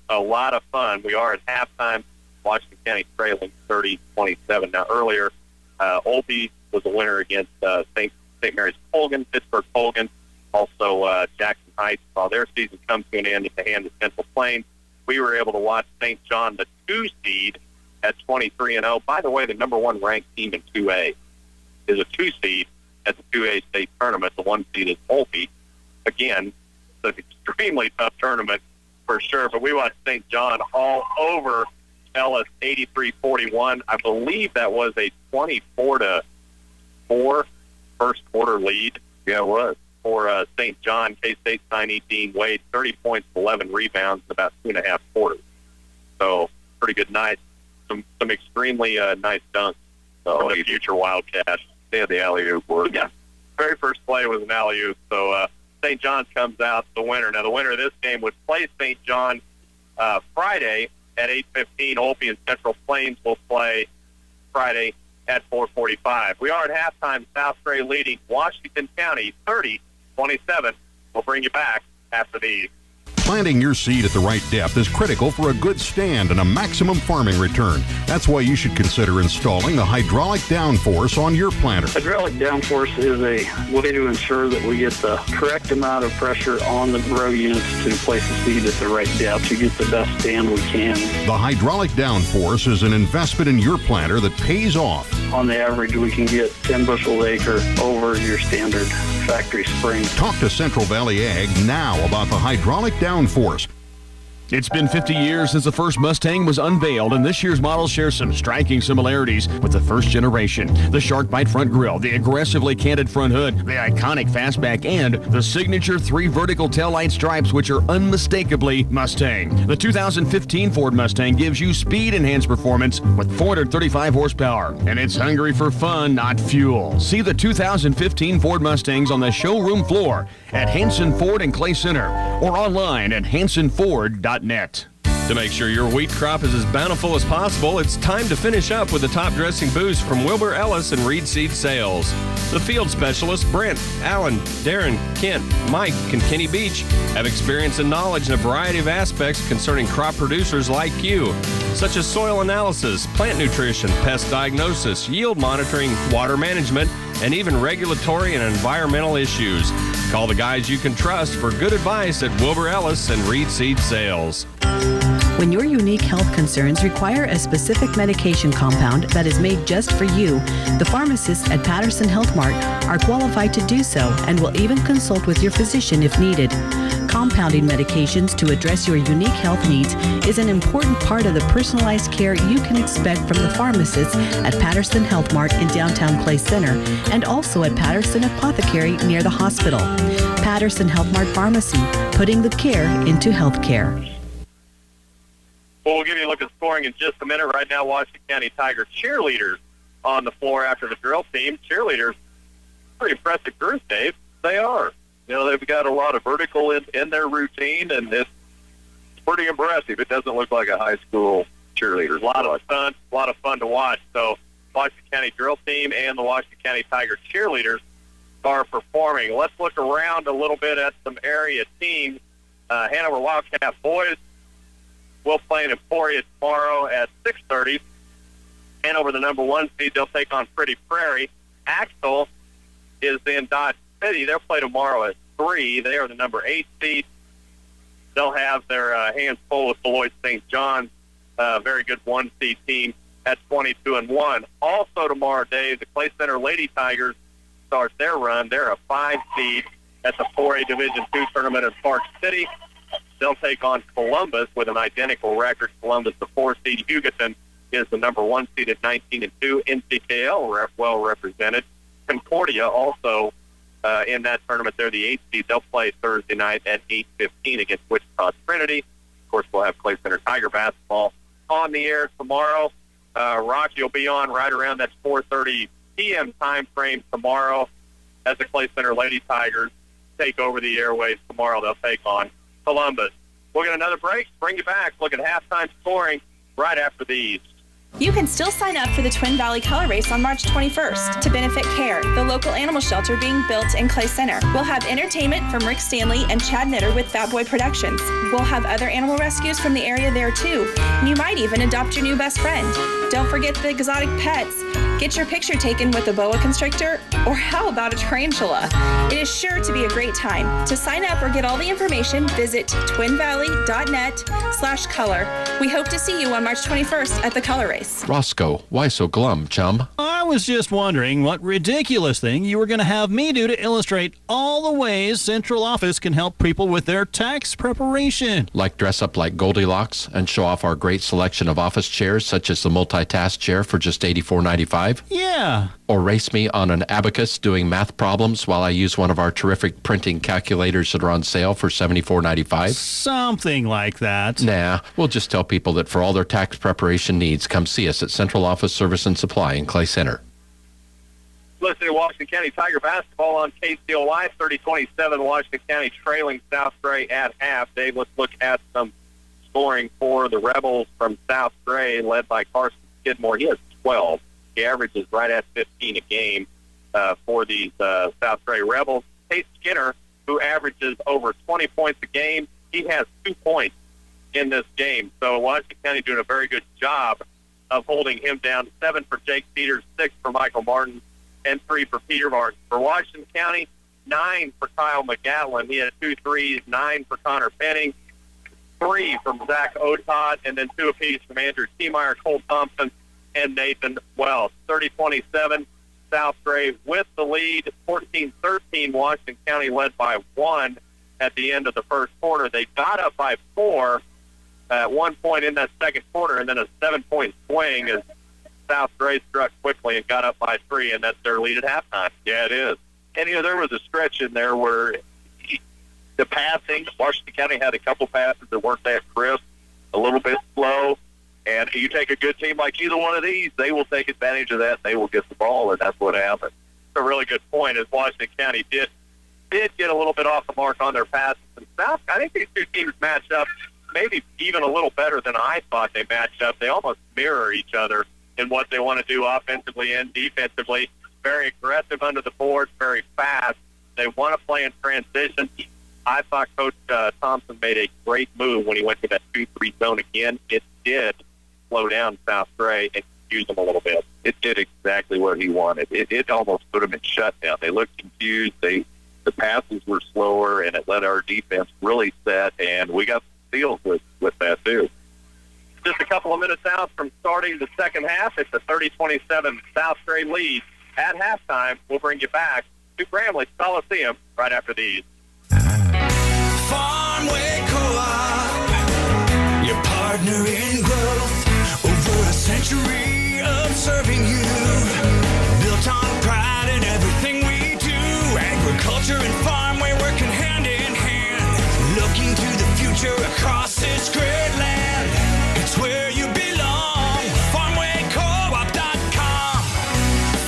a lot of fun. We are at halftime. Washington County trailing 30-27. Now, earlier, Olpe was a winner against St. Mary's Colgan, Pittsburgh Colgan. Also, Jackson Heights saw their season come to an end at the hand of Central Plains. We were able to watch St. John, the 2 seed, at 23-0. By the way, the number 1 ranked team in 2A is a 2 seed at the 2A state tournament. The 1 seed is Olpe. Again, it's an extremely tough tournament for sure. But we watched St. John all over Ellis, 83-41. I believe that was a 24-4 first quarter lead. Yeah, it was. for St. John. K-State signee Dean Wade, 30 points, 11 rebounds in about 2.5 quarters. So pretty good night. Some extremely nice dunks. So the future Wildcats. They had the alley-oop work. Yeah. Very first play was an alley-oop. So St. John's comes out the winner. Now the winner of this game would play St. John Friday at 8:15. Olpe and Central Plains will play Friday at 4:45. We are at halftime. South Gray leading Washington County 30-27. We'll bring you back after these. Planting your seed at the right depth is critical for a good stand and a maximum farming return. That's why you should consider installing the hydraulic downforce on your planter. Hydraulic downforce is a way to ensure that we get the correct amount of pressure on the row units to place the seed at the right depth to get the best stand we can. The hydraulic downforce is an investment in your planter that pays off. On the average, we can get 10 bushels acre over your standard factory spring. Talk to Central Valley Ag now about the hydraulic downforce. It's been 50 years since the first Mustang was unveiled, and this year's model shares some striking similarities with the first generation. The shark bite front grille, the aggressively canted front hood, the iconic fastback, and the signature 3 vertical taillight stripes, which are unmistakably Mustang. The 2015 Ford Mustang gives you speed-enhanced performance with 435 horsepower, and it's hungry for fun, not fuel. See the 2015 Ford Mustangs on the showroom floor at Hanson Ford and Clay Center, or online at hansonford.net. To make sure your wheat crop is as bountiful as possible, it's time to finish up with the top dressing boost from Wilbur Ellis and Reed Seed Sales. The field specialists Brent, Alan, Darren, Kent, Mike, and Kenny Beach have experience and knowledge in a variety of aspects concerning crop producers like you, such as soil analysis, plant nutrition, pest diagnosis, yield monitoring, water management, and even regulatory and environmental issues. Call the guys you can trust for good advice at Wilbur Ellis and Reed Seed Sales. When your unique health concerns require a specific medication compound that is made just for you, the pharmacists at Patterson Health Mart are qualified to do so and will even consult with your physician if needed. Compounding medications to address your unique health needs is an important part of the personalized care you can expect from the pharmacists at Patterson Health Mart in downtown Clay Center and also at Patterson Apothecary near the hospital. Patterson Health Mart Pharmacy, putting the care into health care. Well, we'll give you a look at scoring in just a minute. Right now, Washington County Tiger cheerleaders on the floor after the drill team. Cheerleaders, pretty impressive group, Dave. They are. You know, they've got a lot of vertical in their routine, and it's pretty impressive. It doesn't look like a high school cheerleader. A lot of fun to watch. So, Washington County drill team and the Washington County Tiger cheerleaders are performing. Let's look around a little bit at some area teams. Hanover Wildcat boys will play in Emporia tomorrow at 6:30. Hanover, the number 1 seed, they'll take on Pretty Prairie. Axel is in Dodge City. They'll play tomorrow at 3. They are the number 8 seed. They'll have their hands full with Beloit St. John's, very good 1 seed team at 22-1. Also tomorrow, Dave, the Clay Center Lady Tigers start their run. They're a 5 seed at the 4A Division II tournament in Park City. They'll take on Columbus with an identical record. Columbus, the 4 seed. Hugoton is the number 1 seed at 19-2. NCKL well represented. Concordia also in that tournament. They're the 8 seed. They'll play Thursday night at 8:15 against Wichita Trinity. Of course, we'll have Clay Center Tiger basketball on the air tomorrow. Rocky will be on right around that 4:30 p.m. time frame tomorrow as the Clay Center Lady Tigers take over the airwaves tomorrow. They'll take on Columbus. We'll get another break, bring you back, look at halftime scoring right after these. You can still sign up for the Twin Valley Color Race on March 21st to benefit CARE, the local animal shelter being built in Clay Center. We'll have entertainment from Rick Stanley and Chad Knitter with Fat Boy Productions. We'll have other animal rescues from the area there too. And you might even adopt your new best friend. Don't forget the exotic pets. Get your picture taken with a boa constrictor, or how about a tarantula? It is sure to be a great time. To sign up or get all the information, visit twinvalley.net/color. We hope to see you on March 21st at the Color Race. Roscoe, why so glum, chum? I was just wondering what ridiculous thing you were going to have me do to illustrate all the ways Central Office can help people with their tax preparation. Like dress up like Goldilocks and show off our great selection of office chairs, such as the multitask chair for just $84.95? Yeah. Or race me on an abacus doing math problems while I use one of our terrific printing calculators that are on sale for $74.95? Something like that. Nah, we'll just tell people that for all their tax preparation needs, come see us at Central Office Service and Supply in Clay Center. Listening to Washington County Tiger basketball on KCOY, 30-27, Washington County trailing South Gray at half. Dave, let's look at some scoring for the Rebels from South Gray, led by Carson Skidmore. He has 12. He averages right at 15 a game for these South Gray Rebels. Tate Skinner, who averages over 20 points a game, he has 2 points in this game. So Washington County doing a very good job of holding him down. 7 for Jake Peters, 6 for Michael Martin, and 3 for Peter Martin. For Washington County, 9 for Kyle McGatlin. He had 2 threes, 9 for Connor Penning, 3 from Zach Otod, and then 2 apiece from Andrew Tiemeyer, Cole Thompson, and Nathan Wells. 30-27, South Gray with the lead. 14-13, Washington County led by 1 at the end of the first quarter. They got up by 4 at one point in that second quarter, and then a 7-point swing as South Gray struck quickly and got up by 3, and that's their lead at halftime. Yeah, it is. And, there was a stretch in there where the passing, Washington County had a couple passes that weren't that crisp, a little bit slow. And you take a good team like either one of these, they will take advantage of that. They will get the ball, and that's what happened. A really good point, as Washington County did get a little bit off the mark on their passes. And South, I think these two teams match up maybe even a little better than I thought they matched up. They almost mirror each other in what they want to do offensively and defensively. Very aggressive under the boards, very fast. They want to play in transition. I thought Coach Thompson made a great move when he went to that 2-3 zone again. It did slow down South Gray and confuse them a little bit. It did exactly what he wanted. It almost put them in shutdown. They looked confused. The passes were slower, and it let our defense really set, and we got steals with that too. Just a couple of minutes out from starting the second half. It's a 30-27 South Gray lead. At halftime, we'll bring you back to Grambling Coliseum right after these. Farmway Co-op, your partner in growth, over a century of serving you, built on pride in everything we do. Agriculture and farmway working hand in hand, looking to the future across this great land. It's where you belong. FarmwayCoop.com.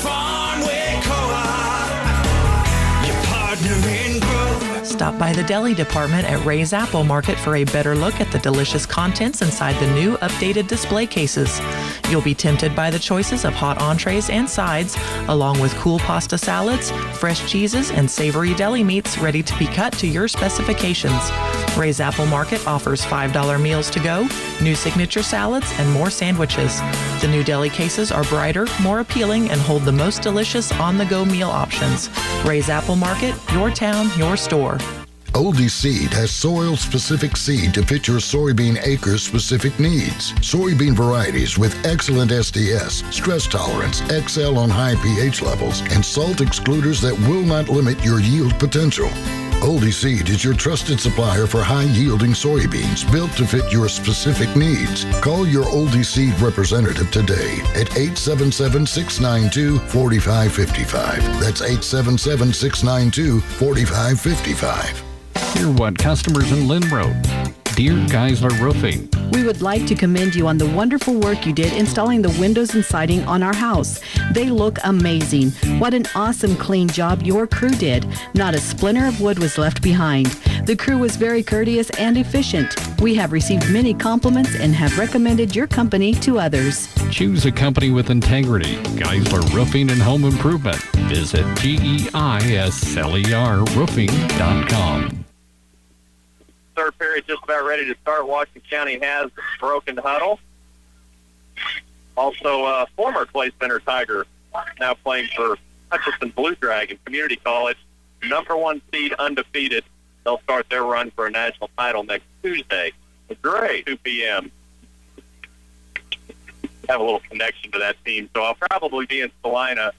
Farmway Co-op, your partner in growth. Stop by the deli department at Ray's Apple Market for a better look at the delicious contents inside the new updated display cases. You'll be tempted by the choices of hot entrees and sides, along with cool pasta salads, fresh cheeses, and savory deli meats ready to be cut to your specifications. Ray's Apple Market offers $5 meals to go, new signature salads, and more sandwiches. The new deli cases are brighter, more appealing, and hold the most delicious on-the-go meal options. Ray's Apple Market, your town, your store. Oldie Seed has soil-specific seed to fit your soybean acre-specific needs. Soybean varieties with excellent SDS, stress tolerance, excel on high pH levels, and salt excluders that will not limit your yield potential. Oldie Seed is your trusted supplier for high-yielding soybeans built to fit your specific needs. Call your Oldie Seed representative today at 877-692-4555. That's 877-692-4555. Hear what customers in Lynn wrote. Dear Geisler Roofing, We would like to commend you on the wonderful work you did installing the windows and siding on our house. They look amazing. What an awesome clean job your crew did. Not a splinter of wood was left behind. The crew was very courteous and efficient. We have received many compliments and have recommended your company to others. Choose a company with integrity. Geisler Roofing and Home Improvement. Visit GEISLERroofing.com. Third period just about ready to start. Washington County has broken huddle. Also, former Clay Center Tiger now playing for Hutchinson Blue Dragon Community College. #1 seed, undefeated. They'll start their run for a national title next Tuesday. Great. 2 p.m. Have a little connection to that team, so I'll probably be in Salina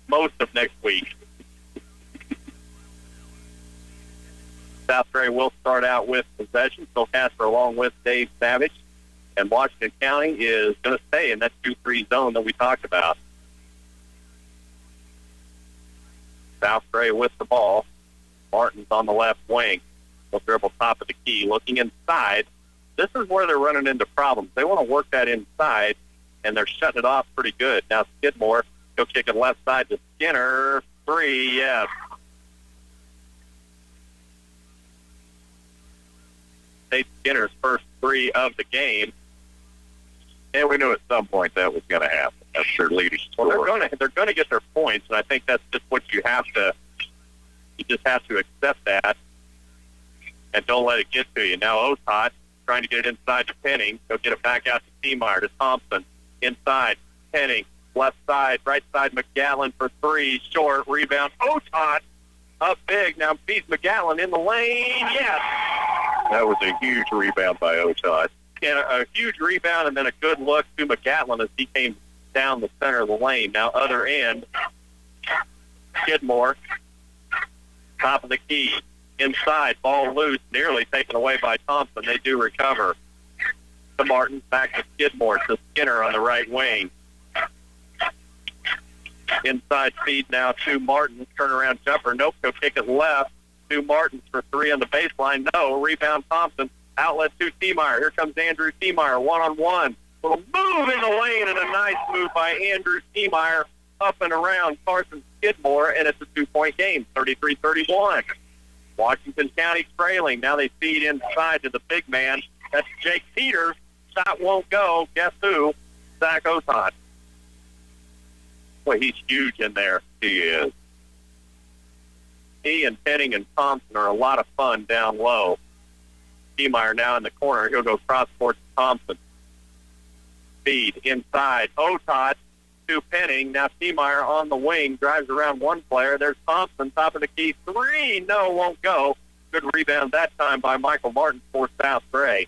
most of next week. South Gray will start out with possession. Phil Casper along with Dave Savage. And Washington County is going to stay in that 2-3 zone that we talked about. South Gray with the ball. Martin's on the left wing. They'll dribble top of the key, looking inside. This is where they're running into problems. They want to work that inside, and they're shutting it off pretty good. Now Skidmore, he'll kick it left side to Skinner. 3, yes. Tate Skinner's first 3 of the game. And we knew at some point that was going to happen. That's their leading score. Well, they're going to get their points, and I think that's just what you have to. You just have to accept that, and don't let it get to you. Now Otot trying to get it inside to Penning. He'll get it back out to Seameyer, to Thompson. Inside, Penning. Left side, right side, McGallon for 3. Short, rebound. Otot up big. Now feeds McGallon in the lane. Yes. That was a huge rebound by Otot. And a huge rebound, and then a good look to McGallon as he came down the center of the lane. Now other end, Skidmore, top of the key, inside, ball loose, nearly taken away by Thompson. They do recover. To Martin, back to Skidmore, to Skinner on the right wing. Inside feed now to Martin, turnaround jumper. Nope, he'll kick it left to Martin for 3 on the baseline. No, rebound Thompson. Outlet to Seameyer. Here comes Andrew Seameyer, one-on-one. Little move in the lane, and a nice move by Andrew Seameyer up and around Carson Skidmore, and it's a 2-point game, 33-31. Washington County trailing. Now they feed inside to the big man. That's Jake Peters. Shot won't go. Guess who? Zach Otot. Boy, he's huge in there. He is. He and Penning and Thompson are a lot of fun down low. Seameyer now in the corner. He'll go cross court to Thompson. Feed inside. Otot to Penning. Now Seameyer on the wing. Drives around one player. There's Thompson, top of the key. 3. No, won't go. Good rebound that time by Michael Martin for South Gray.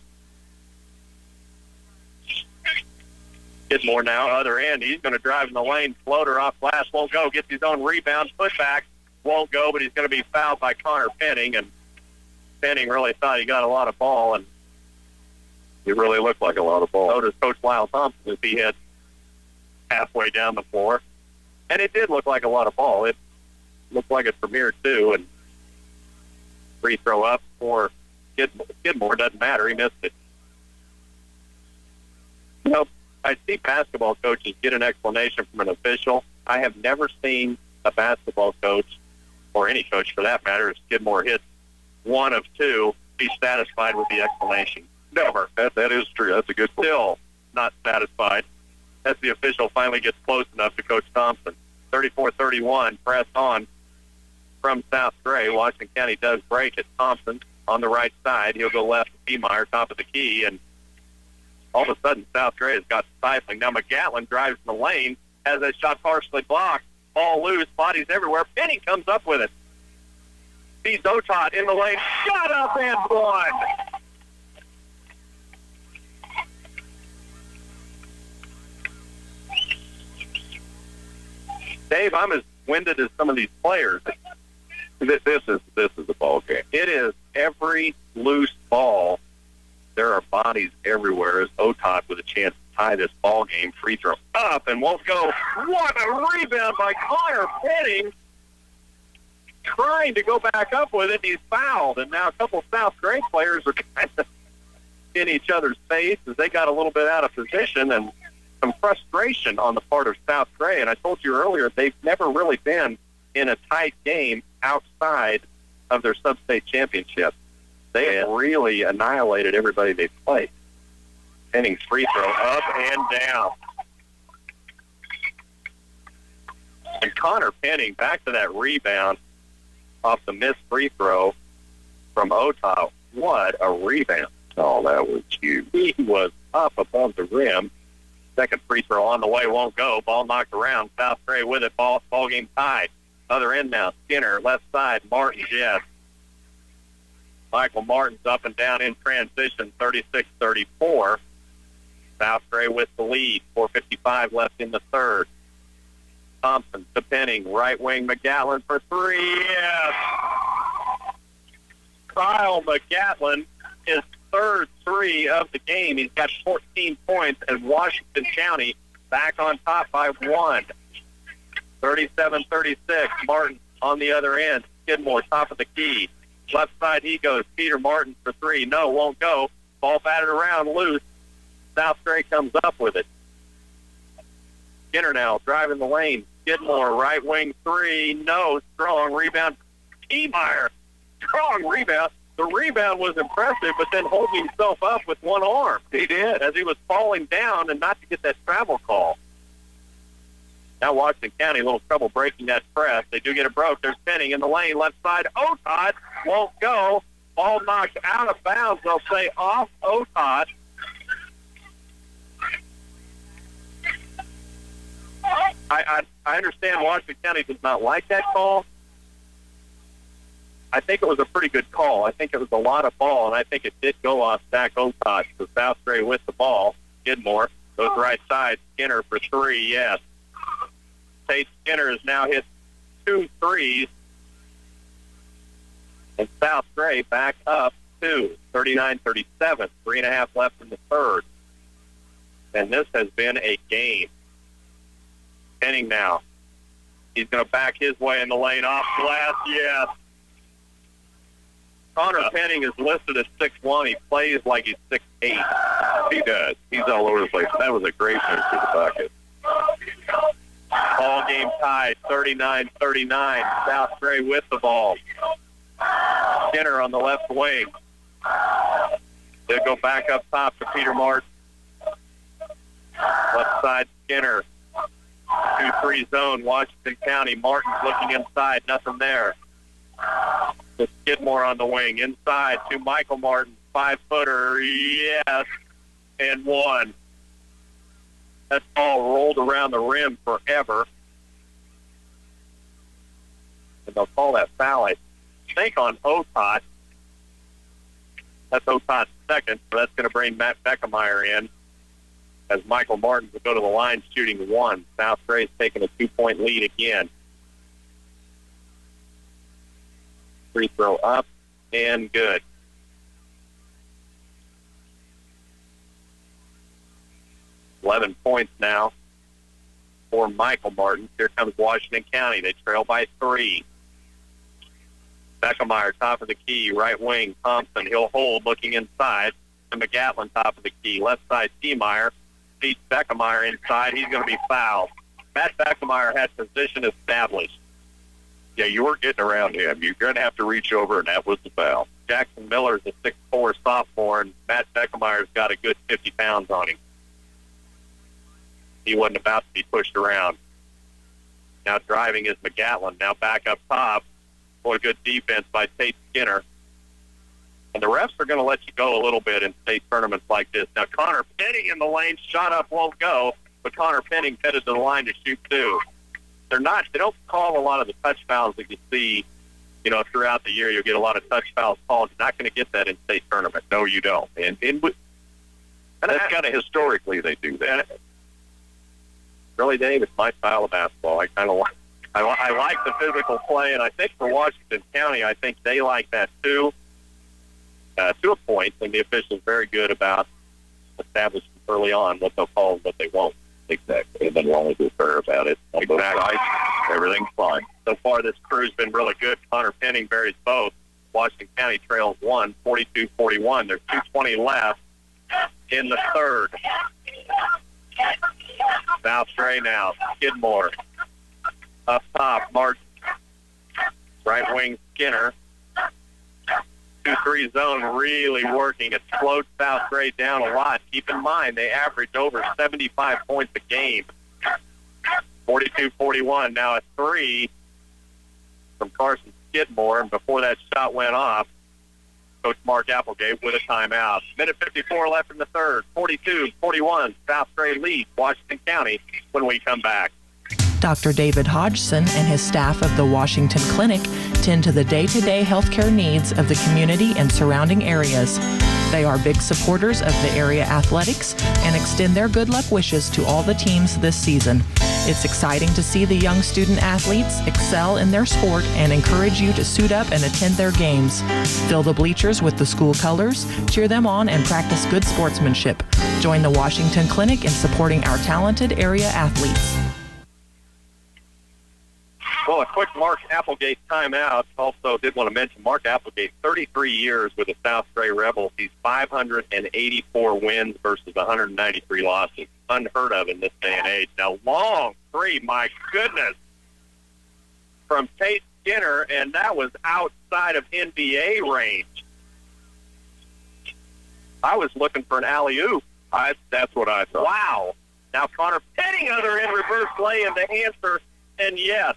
Skidmore now, other end. He's going to drive in the lane. Floater off glass. Won't go. Gets his own rebound. Putback. Won't go, but he's going to be fouled by Connor Penning. And Penning really thought he got a lot of ball, and he really looked like a lot of ball. So does Coach Lyle Thompson as he hit halfway down the floor. And it did look like a lot of ball. It looked like it premiered, too, and free throw up for Skidmore. Doesn't matter. He missed it. You know, I see basketball coaches get an explanation from an official. I have never seen a basketball coach, or any coach for that matter, if Skidmore hits 1 of 2, be satisfied with the explanation. Never. That is true. That's a good point. Still not satisfied as the official finally gets close enough to Coach Thompson. 34-31, press on from South Gray. Washington County does break it. Thompson on the right side. He'll go left to Seameyer, top of the key, and all of a sudden South Gray has got stifling. Now McGallon drives in the lane, has that shot partially blocked. Ball loose, bodies everywhere. Penning comes up with it. Feeds Otot in the lane. Shot up and one. Dave, I'm as winded as some of these players. This is a ball game. It is every loose ball. There are bodies everywhere as Otot with a chance to tie this ball game. Free throw up and won't go. What a rebound by Connor Penning. Trying to go back up with it. He's fouled. And now a couple South Gray players are kind of in each other's face as they got a little bit out of position, and some frustration on the part of South Gray. And I told you earlier, they've never really been in a tight game outside of their sub-state championship. They have really annihilated everybody they've played. Penning's free throw up and down. And Connor Penning, back to that rebound off the missed free throw from Otot. What a rebound. Oh, that was huge. He was up above the rim. Second free throw on the way, won't go. Ball knocked around. South Gray with it. Ball game tied. Other end now. Skinner, left side. Martin, yes. Michael Martin's up and down in transition, 36-34. South Gray with the lead. 4:55 left in the third. Thompson to Penning. Right wing McGallon for 3. Yes. Kyle McGallon, his third 3 of the game. He's got 14 points, and Washington County back on top by 1. 37-36. Martin on the other end. Skidmore, top of the key. Left side he goes. Peter Martin for three. No, won't go. Ball batted around, loose. South Gray comes up with it. Skinner now driving the lane. Skidmore, right wing three. No, strong rebound. T-Meyer, strong rebound. The rebound was impressive, but then holding himself up with one arm. He did, as he was falling down and not to get that travel call. Now Washington County, a little trouble breaking that press. They do get it broke. They're spinning in the lane. Left side, Otod won't go. Ball knocked out of bounds. They'll say off Otod. I understand Washington County does not like that call. I think it was a pretty good call. I think it was a lot of ball, and I think it did go off Zach Otod. So South Gray with the ball. Skidmore goes right side. Skinner for three, yes. Tate Skinner has now hit 2 threes. And South Gray back up 39-37. 3.5 left in the third. And this has been a game. Penning now. He's going to back his way in the lane. Off glass, yes. Connor Penning is listed as 6'1". He plays like he's 6'8". He does. He's all over the place. That was a great finish to the bucket. Ball game tied, 39-39. South Gray with the ball. Skinner on the left wing. They'll go back up top to Peter Martin. Left side, Skinner. 2-3 zone, Washington County. Martin's looking inside, nothing there. To Skidmore on the wing. Inside to Michael Martin. 5-footer, yes, and one. That ball rolled around the rim forever. And they'll call that foul, I think, on Otod. That's Otod's second, so that's going to bring Matt Beckemeyer in as Michael Martin will go to the line shooting one. South Gray's taking a 2-point lead again. Free throw up and good. $11 points now for Michael Martin. Here comes Washington County. They trail by 3. Beckemeyer, top of the key, right wing. Thompson, he'll hold, looking inside. To McGatlin, top of the key. Left side, T-Meyer. Beats Beckemeyer inside. He's going to be fouled. Matt Beckemeyer had position established. Yeah, you were getting around him. You're going to have to reach over, and that was the foul. Jackson Miller's a 6'4" sophomore, and Matt Beckemeyer's got a good 50 pounds on him. He wasn't about to be pushed around. Now driving is McGatlin. Now back up top. Boy, good defense by Tate Skinner. And the refs are going to let you go a little bit in state tournaments like this. Now Connor Penning in the lane, shot up, won't go, but Connor Penning headed to the line to shoot 2. They don't call a lot of the touch fouls that you see, throughout the year. You'll get a lot of touch fouls called. You're not going to get that in state tournament. No, you don't. And that's kind of historically they do that. Really, Dave, it's my style of basketball. I kind of like. I like the physical play, and I think for Washington County, I think they like that too, to a point. And the officials very good about establishing early on what they'll call and what they won't. Exactly. And then we'll only be fair about it. On both sides, everything's fine. So far, this crew's been really good. Connor Penning buries both. Washington County trails 1, 42-41. There's 2:20 left in the third. South Gray now. Skidmore. Up top, Martin. Right wing, Skinner. 2-3 zone really working. It slowed South Gray down a lot. Keep in mind, they average over 75 points a game. 42-41. Now a 3 from Carson Skidmore. And before that shot went off, Coach Mark Applegate with a timeout. Minute 54 left in the third. 42-41. South Gray leads Washington County when we come back. Dr. David Hodgson and his staff of the Washington Clinic tend to the day-to-day healthcare needs of the community and surrounding areas. They are big supporters of the area athletics and extend their good luck wishes to all the teams this season. It's exciting to see the young student athletes excel in their sport and encourage you to suit up and attend their games. Fill the bleachers with the school colors, cheer them on, and practice good sportsmanship. Join the Washington Clinic in supporting our talented area athletes. Well, a quick Mark Applegate timeout. Also did want to mention Mark Applegate, 33 years with the South Gray Rebels. He's 584 wins versus 193 losses. Unheard of in this day and age. Now, long three, my goodness, from Tate Skinner, and that was outside of NBA range. I was looking for an alley-oop. That's what I thought. Wow. Now Connor Penning other in reverse lay-in to answer, and yes,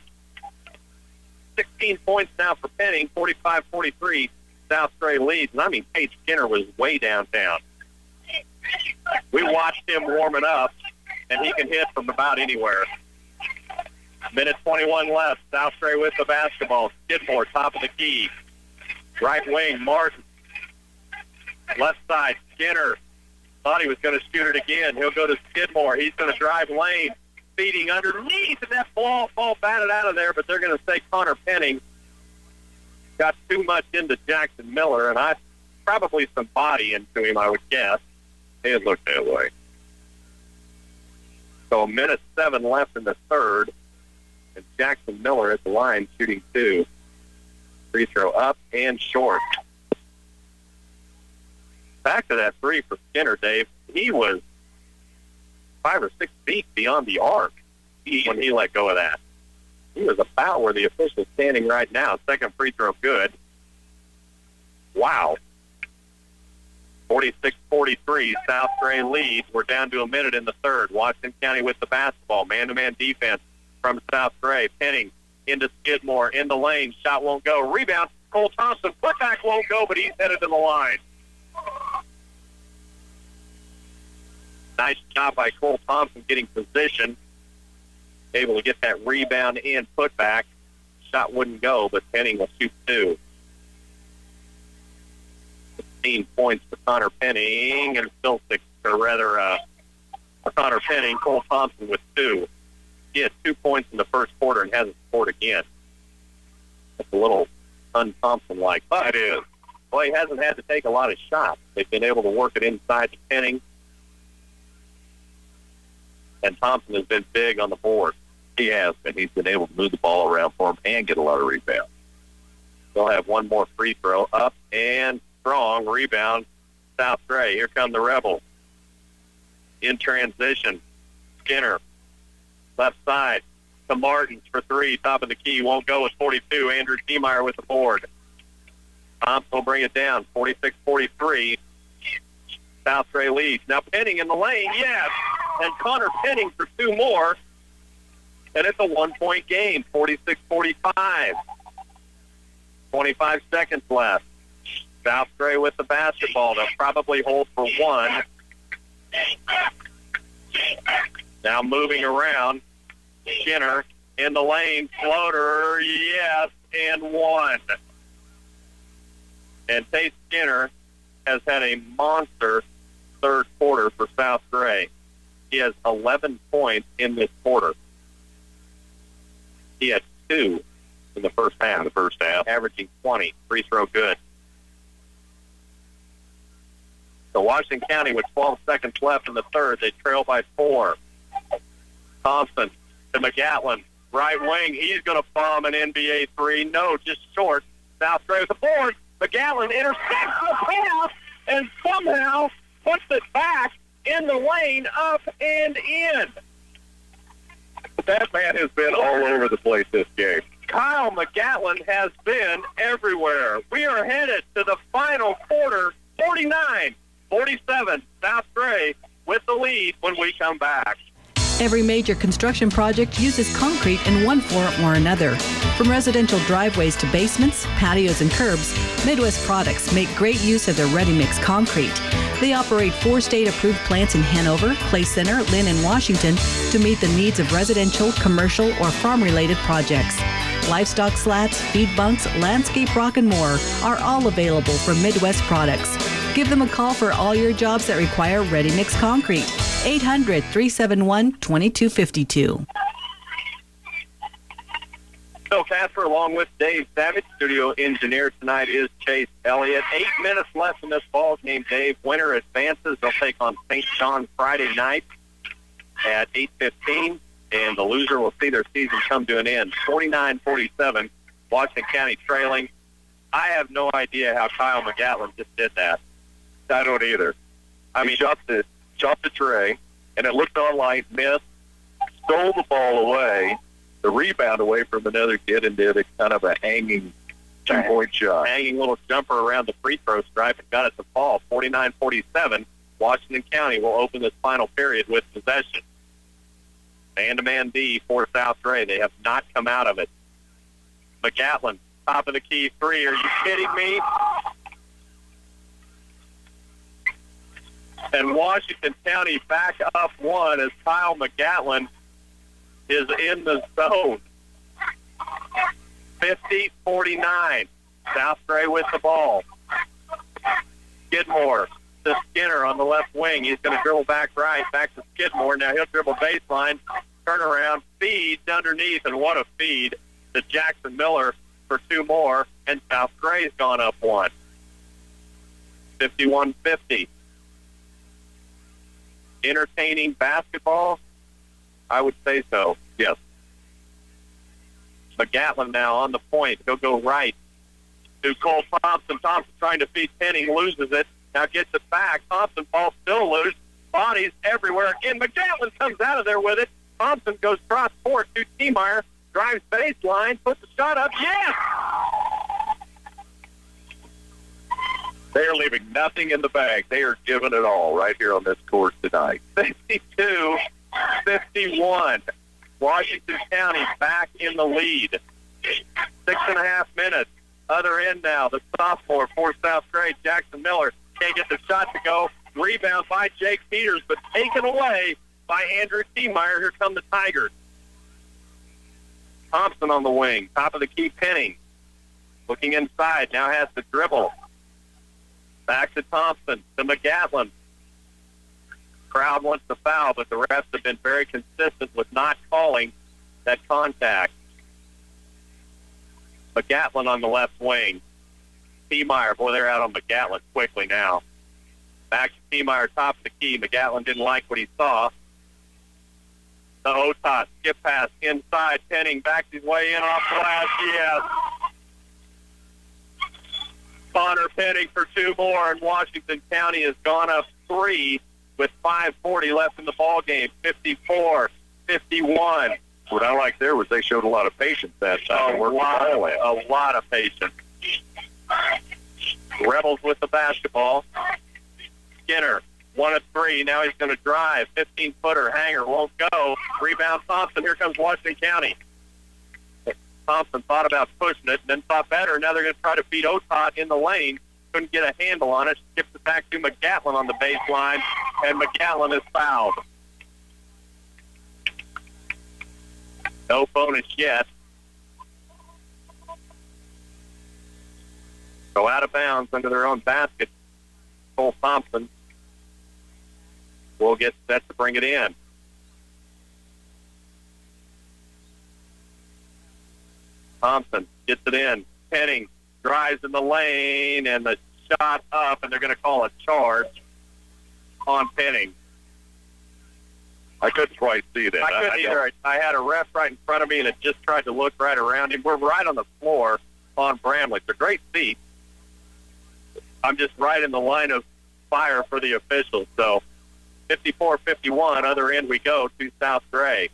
16 points now for Penning, 45-43. South Gray leads. And I mean, Tate Skinner was way downtown. We watched him warming up, and he can hit from about anywhere. Minute 21 left. South Gray with the basketball. Skidmore, top of the key. Right wing, Martin. Left side, Skinner. Thought he was going to shoot it again. He'll go to Skidmore. He's going to drive lane. Feeding underneath, and that ball batted out of there, but they're going to say Connor Penning got too much into Jackson Miller, and probably some body into him, I would guess. It looked that way. So 1:07 left in the third, and Jackson Miller at the line shooting two. Free throw up and short. Back to that three for Skinner, Dave. He was 5 or 6 feet beyond the arc when he let go of that. He was about where the official's standing right now. Second free throw good. Wow. 46-43, South Gray leads. We're down to a minute in the third. Washington County with the basketball. Man-to-man defense from South Gray. Penning into Skidmore, in the lane. Shot won't go. Rebound, Cole Thompson. Putback won't go, but he's headed to the line. Nice job by Cole Thompson getting position. Able to get that rebound and putback. Shot wouldn't go, but Penning will shoot two. 15 points for Connor Penning, and still six, or rather, for Connor Penning, Cole Thompson with two. He had 2 points in the first quarter and hasn't scored again. That's a little un-Thompson-like, but it is. Well, he hasn't had to take a lot of shots. They've been able to work it inside to Penning. And Thompson has been big on the board. He has been. He's been able to move the ball around for him and get a lot of rebounds. They'll have one more free throw. Up and strong. Rebound. South Gray. Here come the Rebels. In transition. Skinner. Left side to Martins for three. Top of the key. Won't go with 42. Andrew Niemeyer with the board. Thompson will bring it down. 46-43. South Gray leads. Now Penning in the lane. Yes. And Connor Penning for two more. And it's a 1 point game, 46-45. 25 seconds left. South Gray with the basketball. They'll probably hold for one. Now moving around. Skinner in the lane. Floater, yes, and one. And Tate Skinner has had a monster third quarter for South Gray. He has 11 points in this quarter. He had 2 in the first half. Averaging 20. Free throw good. So Washington County with 12 seconds left in the third. They trail by 4. Thompson to McGatlin. Right wing. He's going to bomb an NBA three. No, just short. South Gray with the board. McGatlin intercepts the pass and somehow puts it back in the lane, up and in. That man has been all over the place this game. Kyle McGatlin has been everywhere. We are headed to the final quarter, 49-47. South Gray with the lead when we come back. Every major construction project uses concrete in one form or another. From residential driveways to basements, patios, and curbs, Midwest Products make great use of their ready-mix concrete. They operate 4 state-approved plants in Hanover, Clay Center, Lynn, and Washington to meet the needs of residential, commercial, or farm-related projects. Livestock slats, feed bunks, landscape rock, and more are all available from Midwest Products. Give them a call for all your jobs that require ready-mix concrete. 800-371-2252. Phil Casper along with Dave Savage. Studio engineer tonight is Chase Elliott. 8 minutes left in this ball game, Dave. Winner advances. They'll take on St. John Friday night at 8:15. and the loser will see their season come to an end. 49-47, Washington County trailing. I have no idea how Kyle McGatlin just did that. I don't either. I mean, shot the tray, and it looked online, missed, stole the ball away, the rebound away from another kid, and did a kind of a hanging 2-point shot. Hanging little jumper around the free throw stripe and got it to fall. 49-47. Washington County will open this final period with possession. Man-to-man D for South Ray. They have not come out of it. McGatlin, top of the key three. Are you kidding me? And Washington County back up one as Kyle McGatlin is in the zone. 50-49. South Gray with the ball. Skidmore to Skinner on the left wing. He's going to dribble back right, back to Skidmore. Now he'll dribble baseline, turn around, feeds underneath, and what a feed to Jackson Miller for two more, and South Gray's gone up one. 51-50. Entertaining basketball? I would say so, yes. McGatlin now on the point. He'll go right to Cole Thompson. Thompson trying to feed Penning, loses it. Now gets it back. Thompson falls still loose. Bodies everywhere. And McGatlin comes out of there with it. Thompson goes cross court to Tiemeyer. Drives baseline. Puts the shot up. Yes! They are leaving nothing in the bag. They are giving it all right here on this court tonight. 52-51. Washington County back in the lead. 6.5 minutes. Other end now. The sophomore for South Gray, Jackson Miller, can't get the shot to go. Rebound by Jake Peters, but taken away by Andrew Tiemeyer. Here come the Tigers. Thompson on the wing. Top of the key, Penning. Looking inside. Now has the dribble. Back to Thompson. To McGatlin. Crowd wants to foul, but the refs have been very consistent with not calling that contact. McGatlin on the left wing. Tiemeyer, boy, they're out on McGatlin quickly now. Back to Tiemeyer, top of the key. McGatlin didn't like what he saw. The Otot skip pass inside. Penning backs his way in off glass. Yes. Connor Penning for two more, and Washington County has gone up 3 with 5:40 left in the ball game. 54-51. What I like there was they showed a lot of patience that time. A lot of patience. Rebels with the basketball. Skinner, 1 of 3. Now he's going to drive. 15-footer hanger won't go. Rebound Thompson. Here comes Washington County. Thompson thought about pushing it, then thought better. Now they're going to try to beat Otot in the lane. Couldn't get a handle on it. Skips it back to McGatlin on the baseline, and McGatlin is fouled. No bonus yet. Go out of bounds under their own basket. Cole Thompson will get set to bring it in. Thompson gets it in. Penning drives in the lane, and the shot up, and they're going to call a charge on Penning. I couldn't quite see that. I couldn't either. I had a ref right in front of me, and it just tried to look right around him. We're right on the floor on Bramley. It's a great seat. I'm just right in the line of fire for the officials. So 54-51, other end we go to South Gray.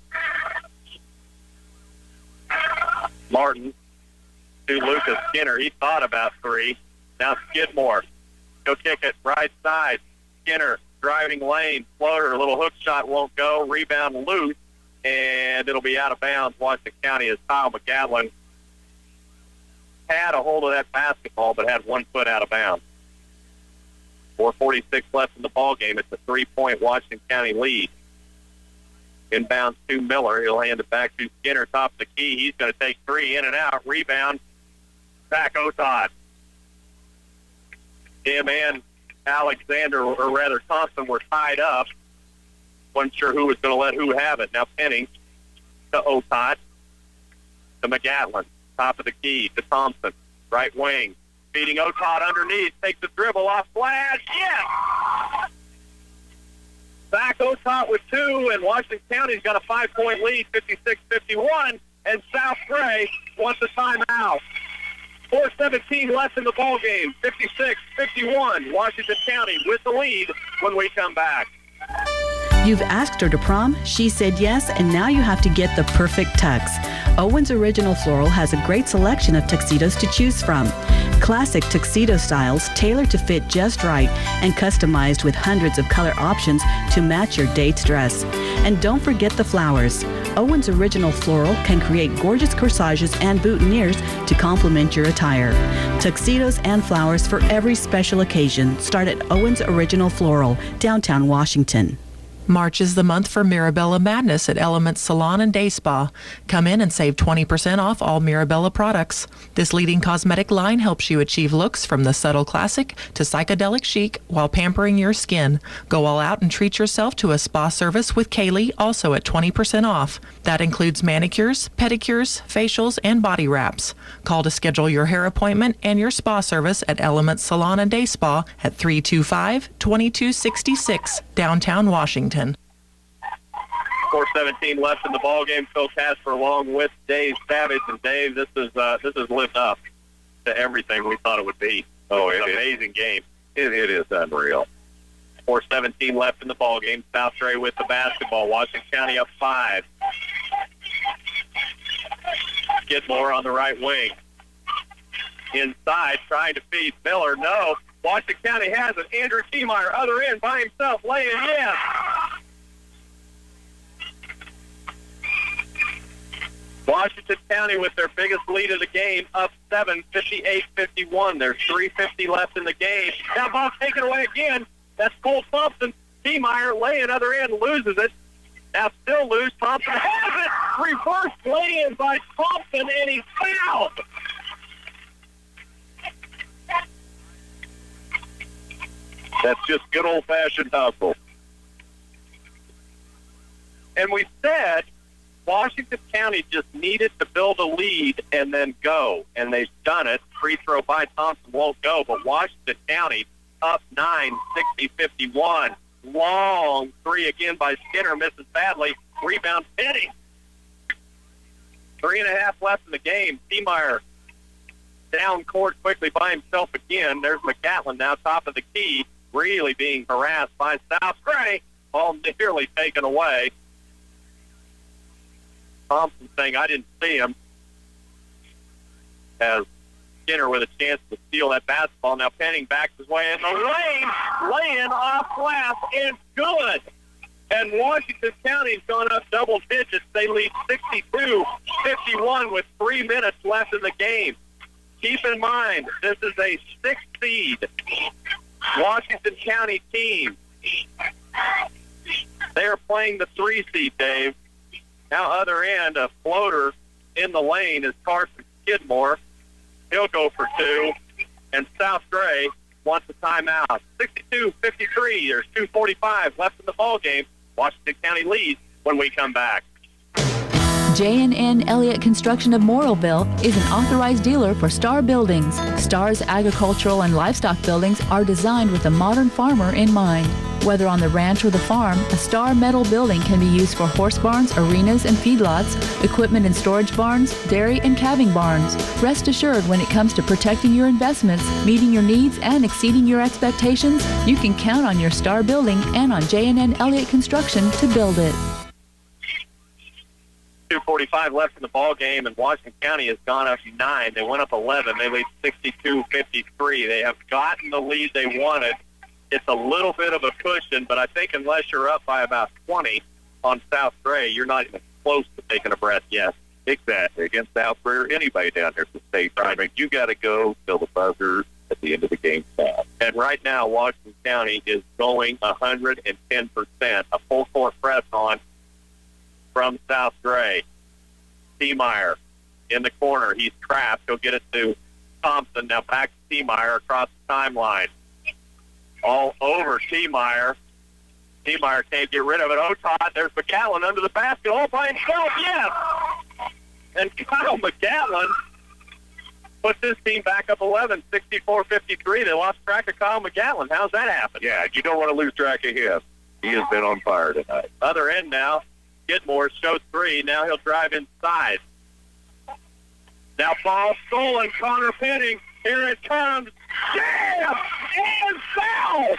Martin to Lucas Skinner. He thought about 3. Now Skidmore. Go kick it right side. Skinner driving lane. Floater. A little hook shot won't go. Rebound loose. And it'll be out of bounds. Washington County as Kyle McGatlin had a hold of that basketball but had 1 foot out of bounds. 4:46 left in the ball game. It's a 3-point Washington County lead. Inbounds to Miller. He'll hand it back to Skinner, top of the key. He's going to take 3 in and out. Rebound. Back Otot. Him and Alexander, or rather Thompson, were tied up. Wasn't sure who was going to let who have it. Now Penning to Otot. To McGatlin. Top of the key to Thompson. Right wing. Feeding Otot underneath. Takes the dribble off glass. Yes! Zach Otot with 2, and Washington County's got a 5-point lead, 56-51, and South Gray wants a timeout. 4:17 left in the ball game, 56-51. Washington County with the lead when we come back. You've asked her to prom, she said yes, and now you have to get the perfect tux. Owen's Original Floral has a great selection of tuxedos to choose from. Classic tuxedo styles tailored to fit just right and customized with hundreds of color options to match your date's dress. And don't forget the flowers. Owen's Original Floral can create gorgeous corsages and boutonnieres to complement your attire. Tuxedos and flowers for every special occasion start at Owen's Original Floral, downtown Washington. March is the month for Mirabella Madness at Elements Salon and Day Spa. Come in and save 20% off all Mirabella products. This leading cosmetic line helps you achieve looks from the subtle classic to psychedelic chic while pampering your skin. Go all out and treat yourself to a spa service with Kaylee, also at 20% off. That includes manicures, pedicures, facials, and body wraps. Call to schedule your hair appointment and your spa service at Elements Salon and Day Spa at 325-2266, downtown Washington. 4:17 left in the ball game. Phil Casper along with Dave Savage, and Dave, this has lived up to everything we thought it would be. Oh, it's an amazing game. It is unreal. 4:17 left in the ball game. South Gray with the basketball. Washington County up 5. Skidmore on the right wing. Inside, trying to feed Miller. No. Washington County has it. Andrew Tiemeyer, other end by himself, laying in. Washington County with their biggest lead of the game, up 7, 58-51. There's 3:50 left in the game. Now ball taken away again. That's Cole Thompson. Tiemeyer laying other end, loses it. Now still loose. Thompson has it. Reverse lay-in by Thompson, and he's fouled. That's just good old-fashioned hustle. And we said Washington County just needed to build a lead and then go, and they've done it. Free throw by Thompson won't go, but Washington County up 9, 60-51. Long three again by Skinner, misses badly. Rebound Penny. 3.5 left in the game. Tiemeyer down court quickly by himself again. There's McGatlin now top of the key, really being harassed by South Gray. Ball nearly taken away. Thompson saying, I didn't see him. As Skinner with a chance to steal that basketball. Now Penning backs his way in the lane. Laying off glass and good. And Washington County's gone up double digits. They lead 62-51 with 3 minutes left in the game. Keep in mind, this is a 6th seed Washington County team. They are playing the 3 seed, Dave. Now other end, a floater in the lane is Carson Skidmore. He'll go for 2. And South Gray wants a timeout. 62-53. There's 2:45 left in the ball game. Washington County leads when we come back. J&N Elliott Construction of Morrillville is an authorized dealer for Star Buildings. Star's agricultural and livestock buildings are designed with the modern farmer in mind. Whether on the ranch or the farm, a Star metal building can be used for horse barns, arenas, and feedlots, equipment and storage barns, dairy and calving barns. Rest assured, when it comes to protecting your investments, meeting your needs, and exceeding your expectations, you can count on your Star building and on J&N Elliott Construction to build it. 2:45 left in the ball game, and Washington County has gone up 9. They went up 11. They lead 62-53. They have gotten the lead they wanted. It's a little bit of a cushion, but I think unless you're up by about 20 on South Gray, you're not even close to taking a breath yet. Exactly. Against South Gray or anybody down there at the state. I mean, you got to go till the buzzer at the end of the game. And right now, Washington County is going 110%. A full court press on from South Gray. Tiemeyer in the corner. He's trapped. He'll get it to Thompson. Now back to Tiemeyer across the timeline. All over Tiemeyer. Tiemeyer can't get rid of it. Otot, there's McGatlin under the basket all by himself. Yes! And Kyle McGatlin puts his team back up 11, 64-53. They lost track of Kyle McGatlin. How's that happen? Yeah, you don't want to lose track of him. He has been on fire tonight. Other end now. Skidmore shows 3. Now he'll drive inside. Now ball stolen. Connor Penning. Here it comes. Jam! And fouled!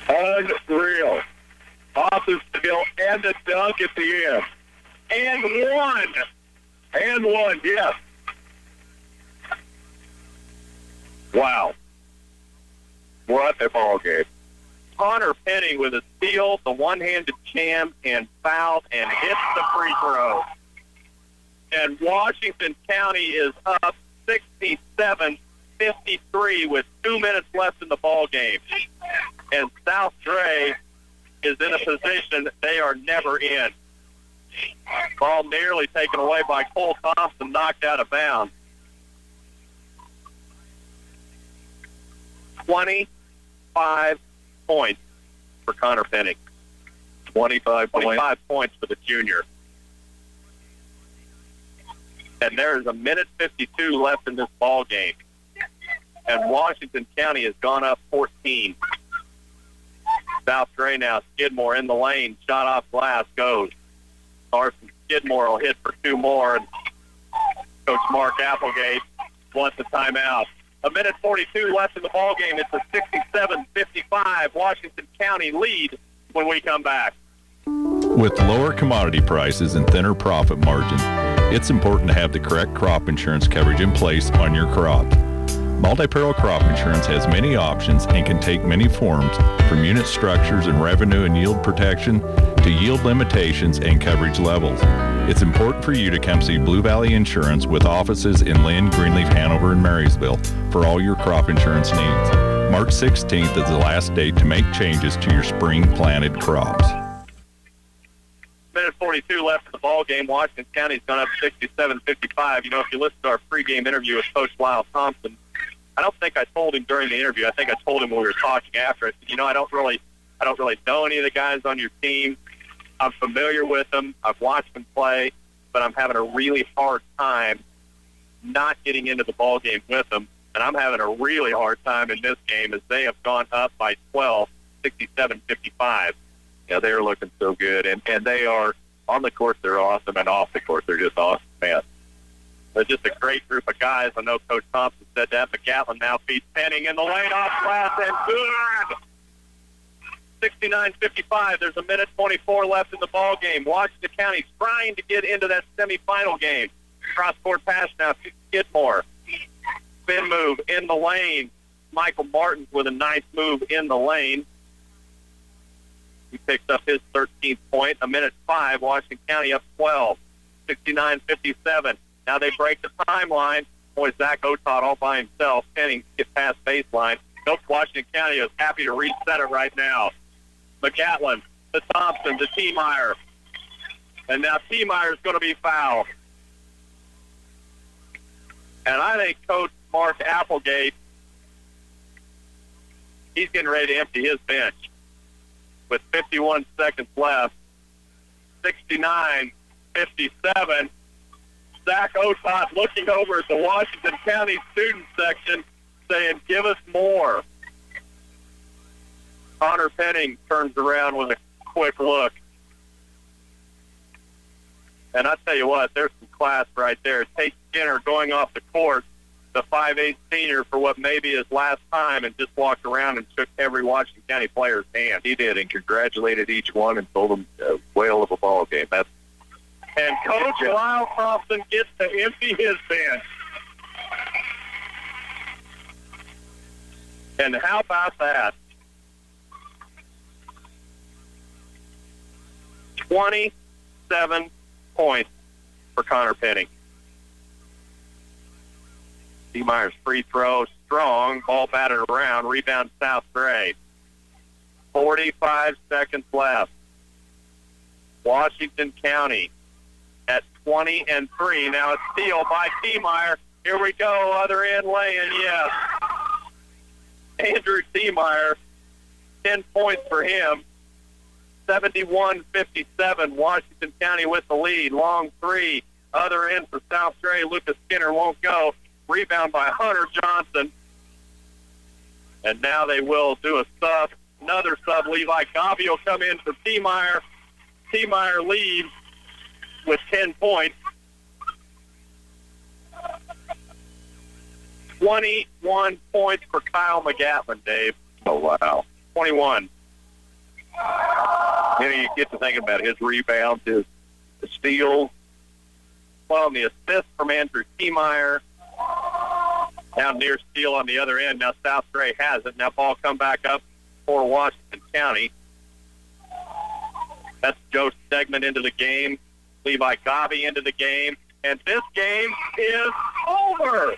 Unreal. Off the steal and the dunk at the end. And one. And one, yes. Wow. What a ball game. Connor Penning with a steal, the one-handed jam, and fouled and hits the free throw. And Washington County is up 67-53 with 2 minutes left in the ball game. And South Dre is in a position that they are never in. Ball nearly taken away by Cole Thompson, knocked out of bounds. 25 points for Connor Penning. 25 points for the junior. And there is a minute 52 left in this ball game. And Washington County has gone up 14. South Gray now, Skidmore in the lane, shot off glass, goes. Carson Skidmore will hit for 2 more, and Coach Mark Applegate wants a timeout. A minute 42 left in the ball game. It's a 67-55 Washington County lead when we come back. With lower commodity prices and thinner profit margin, it's important to have the correct crop insurance coverage in place on your crop. Multi-peril crop insurance has many options and can take many forms, from unit structures and revenue and yield protection to yield limitations and coverage levels. It's important for you to come see Blue Valley Insurance with offices in Lynn, Greenleaf, Hanover, and Marysville for all your crop insurance needs. March 16th is the last date to make changes to your spring planted crops. Minute 42 left in the ball game. Washington County's gone up 67-55. You know, if you listen to our pregame interview with Coach Lyle Thompson, I don't think I told him during the interview. I think I told him when we were talking after it. You know, I don't really know any of the guys on your team. I'm familiar with them. I've watched them play, but I'm having a really hard time not getting into the ball game with them. And I'm having a really hard time in this game as they have gone up by 12, 67-55. Yeah, they're looking so good. And they are, on the court, they're awesome, and off the court, they're just awesome, man. They're just a great group of guys. I know Coach Thompson said that, but Gatlin now feeds Penning in the lane off glass, and good! 69-55. There's a minute 24 left in the ball game. Washington County trying to get into that semifinal game. Cross-court pass now to Skidmore. Spin move in the lane. Michael Martins with a nice move in the lane. He picks up his 13th point. A minute 5. Washington County up 12. 69-57. Now they break the timeline. Boy, Zach Otot all by himself. Penning get past baseline. Coach Washington County is happy to reset it right now. McGatlin, to Thompson, to T-Meyer. And now T-Meyer is going to be fouled. And I think Coach Mark Applegate, he's getting ready to empty his bench. With 51 seconds left, 69-57. Zach Otot looking over at the Washington County student section saying, give us more. Connor Penning turns around with a quick look. And I tell you what, there's some class right there. Tate Skinner going off the court, the 5'8" senior, for what may be his last time, and just walked around and shook every Washington County player's hand. He did, and congratulated each one and told them a whale of a ball game. And Coach Lyle Thompson gets to empty his bench. And how about that? 27 points for Connor Penning. T-Meyer's free throw, strong, ball batted around, rebound South Gray. 45 seconds left. Washington County at 20-3. Now a steal by T-Meyer. Here we go, other end laying, yes. Andrew T-Meyer, 10 points for him. 71-57, Washington County with the lead. Long three, other end for South Gray. Lucas Skinner won't go. Rebound by Hunter Johnson. And now they will do a sub, another sub. Levi Gavi will come in for T. Meyer. T. Meyer leaves with 10 points. 21 points for Kyle McGatlin, Dave. Oh, wow. 21. You get to thinking about his rebounds, his steals. Well, and the assist from Andrew T. Meyer. Now near steal on the other end. Now South Gray has it. Now ball come back up for Washington County. That's Joe Stegman into the game. Levi Gavi into the game. And this game is over.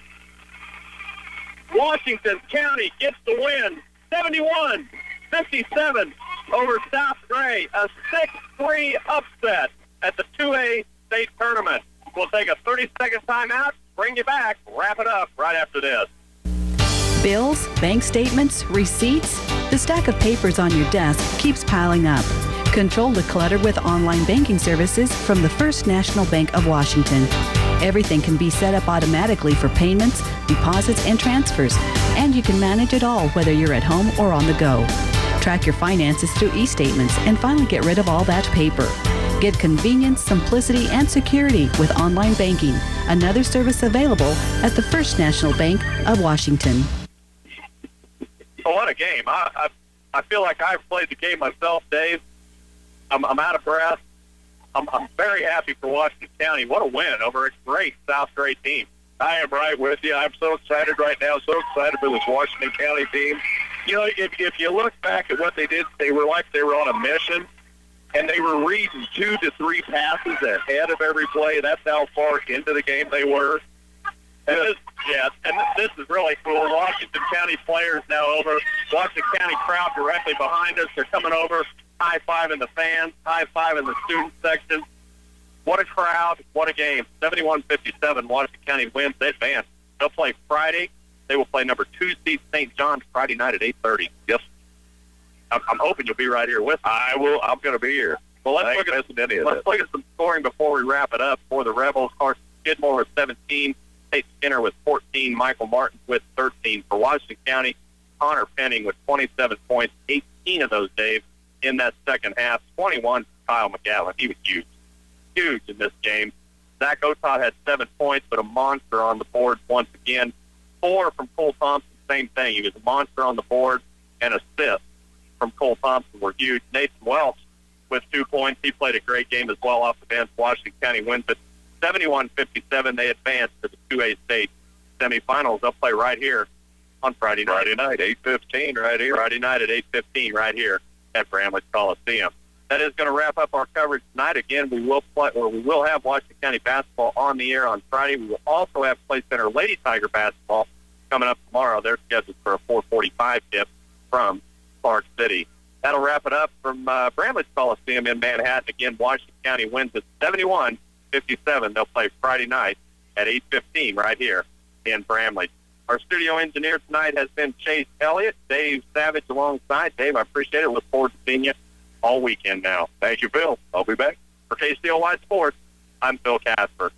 Washington County gets the win. 71-57 over South Gray. A 6-3 upset at the 2A state tournament. We'll take a 30-second timeout, bring you back, wrap it up right after this. Bills, bank statements, receipts. The stack of papers on your desk keeps piling up. Control the clutter with online banking services from the First National Bank of Washington. Everything can be set up automatically for payments, deposits, and transfers, and you can manage it all whether you're at home or on the go. Track your finances through e-statements and finally get rid of all that paper. Get convenience, simplicity, and security with online banking, another service available at the First National Bank of Washington. Oh, what a game. I feel like I've played the game myself, Dave. I'm out of breath. I'm very happy for Washington County. What a win over a great South Gray team. I am right with you. I'm so excited right now, so excited for this Washington County team. You know, if you look back at what they did, they were like they were on a mission, and they were reading 2 to 3 passes ahead of every play. That's how far into the game they were. And this is really cool. Washington County players now over. Washington County crowd directly behind us. They're coming over, high-fiving the fans, high-fiving the student section. What a crowd. What a game. 71-57, Washington County wins. They advance. They'll play Friday. They will play number 2 seed St. John's Friday night at 8:30. Yes. I'm hoping you'll be right here with us. I will. I'm going to be here. Well, let's look at some scoring before we wrap it up for the Rebels. Carson Skidmore with 17, Tate Skinner with 14, Michael Martin with 13. For Washington County, Connor Penning with 27 points, 18 of those, Dave, in that second half. 21 for Kyle McGowan. He was huge in this game. Zach Otot had 7 points, but a monster on the board once again. 4 from Cole Thompson, same thing. He was a monster on the board, and assists from Cole Thompson were huge. Nathan Welch with 2 points. He played a great game as well off the bench. Washington County wins it 71-57. They advance to the 2A state semifinals. They'll play right here on Friday night. 8:15 right here. Friday night at 8:15 right here at Bramlage Coliseum. That is going to wrap up our coverage tonight. Again, we will have Washington County basketball on the air on Friday. We will also have Play Center Lady Tiger basketball coming up tomorrow. They're scheduled for a 4:45 tip from Clark City. That'll wrap it up from Bramlage Coliseum in Manhattan. Again, Washington County wins it 71-57. They'll play Friday night at 8:15 right here in Bramlage. Our studio engineer tonight has been Chase Elliott. Dave Savage alongside. Dave, I appreciate it. Look forward to seeing you all weekend now. Thank you, Phil. I'll be back. For KCLY Sports, I'm Phil Casper.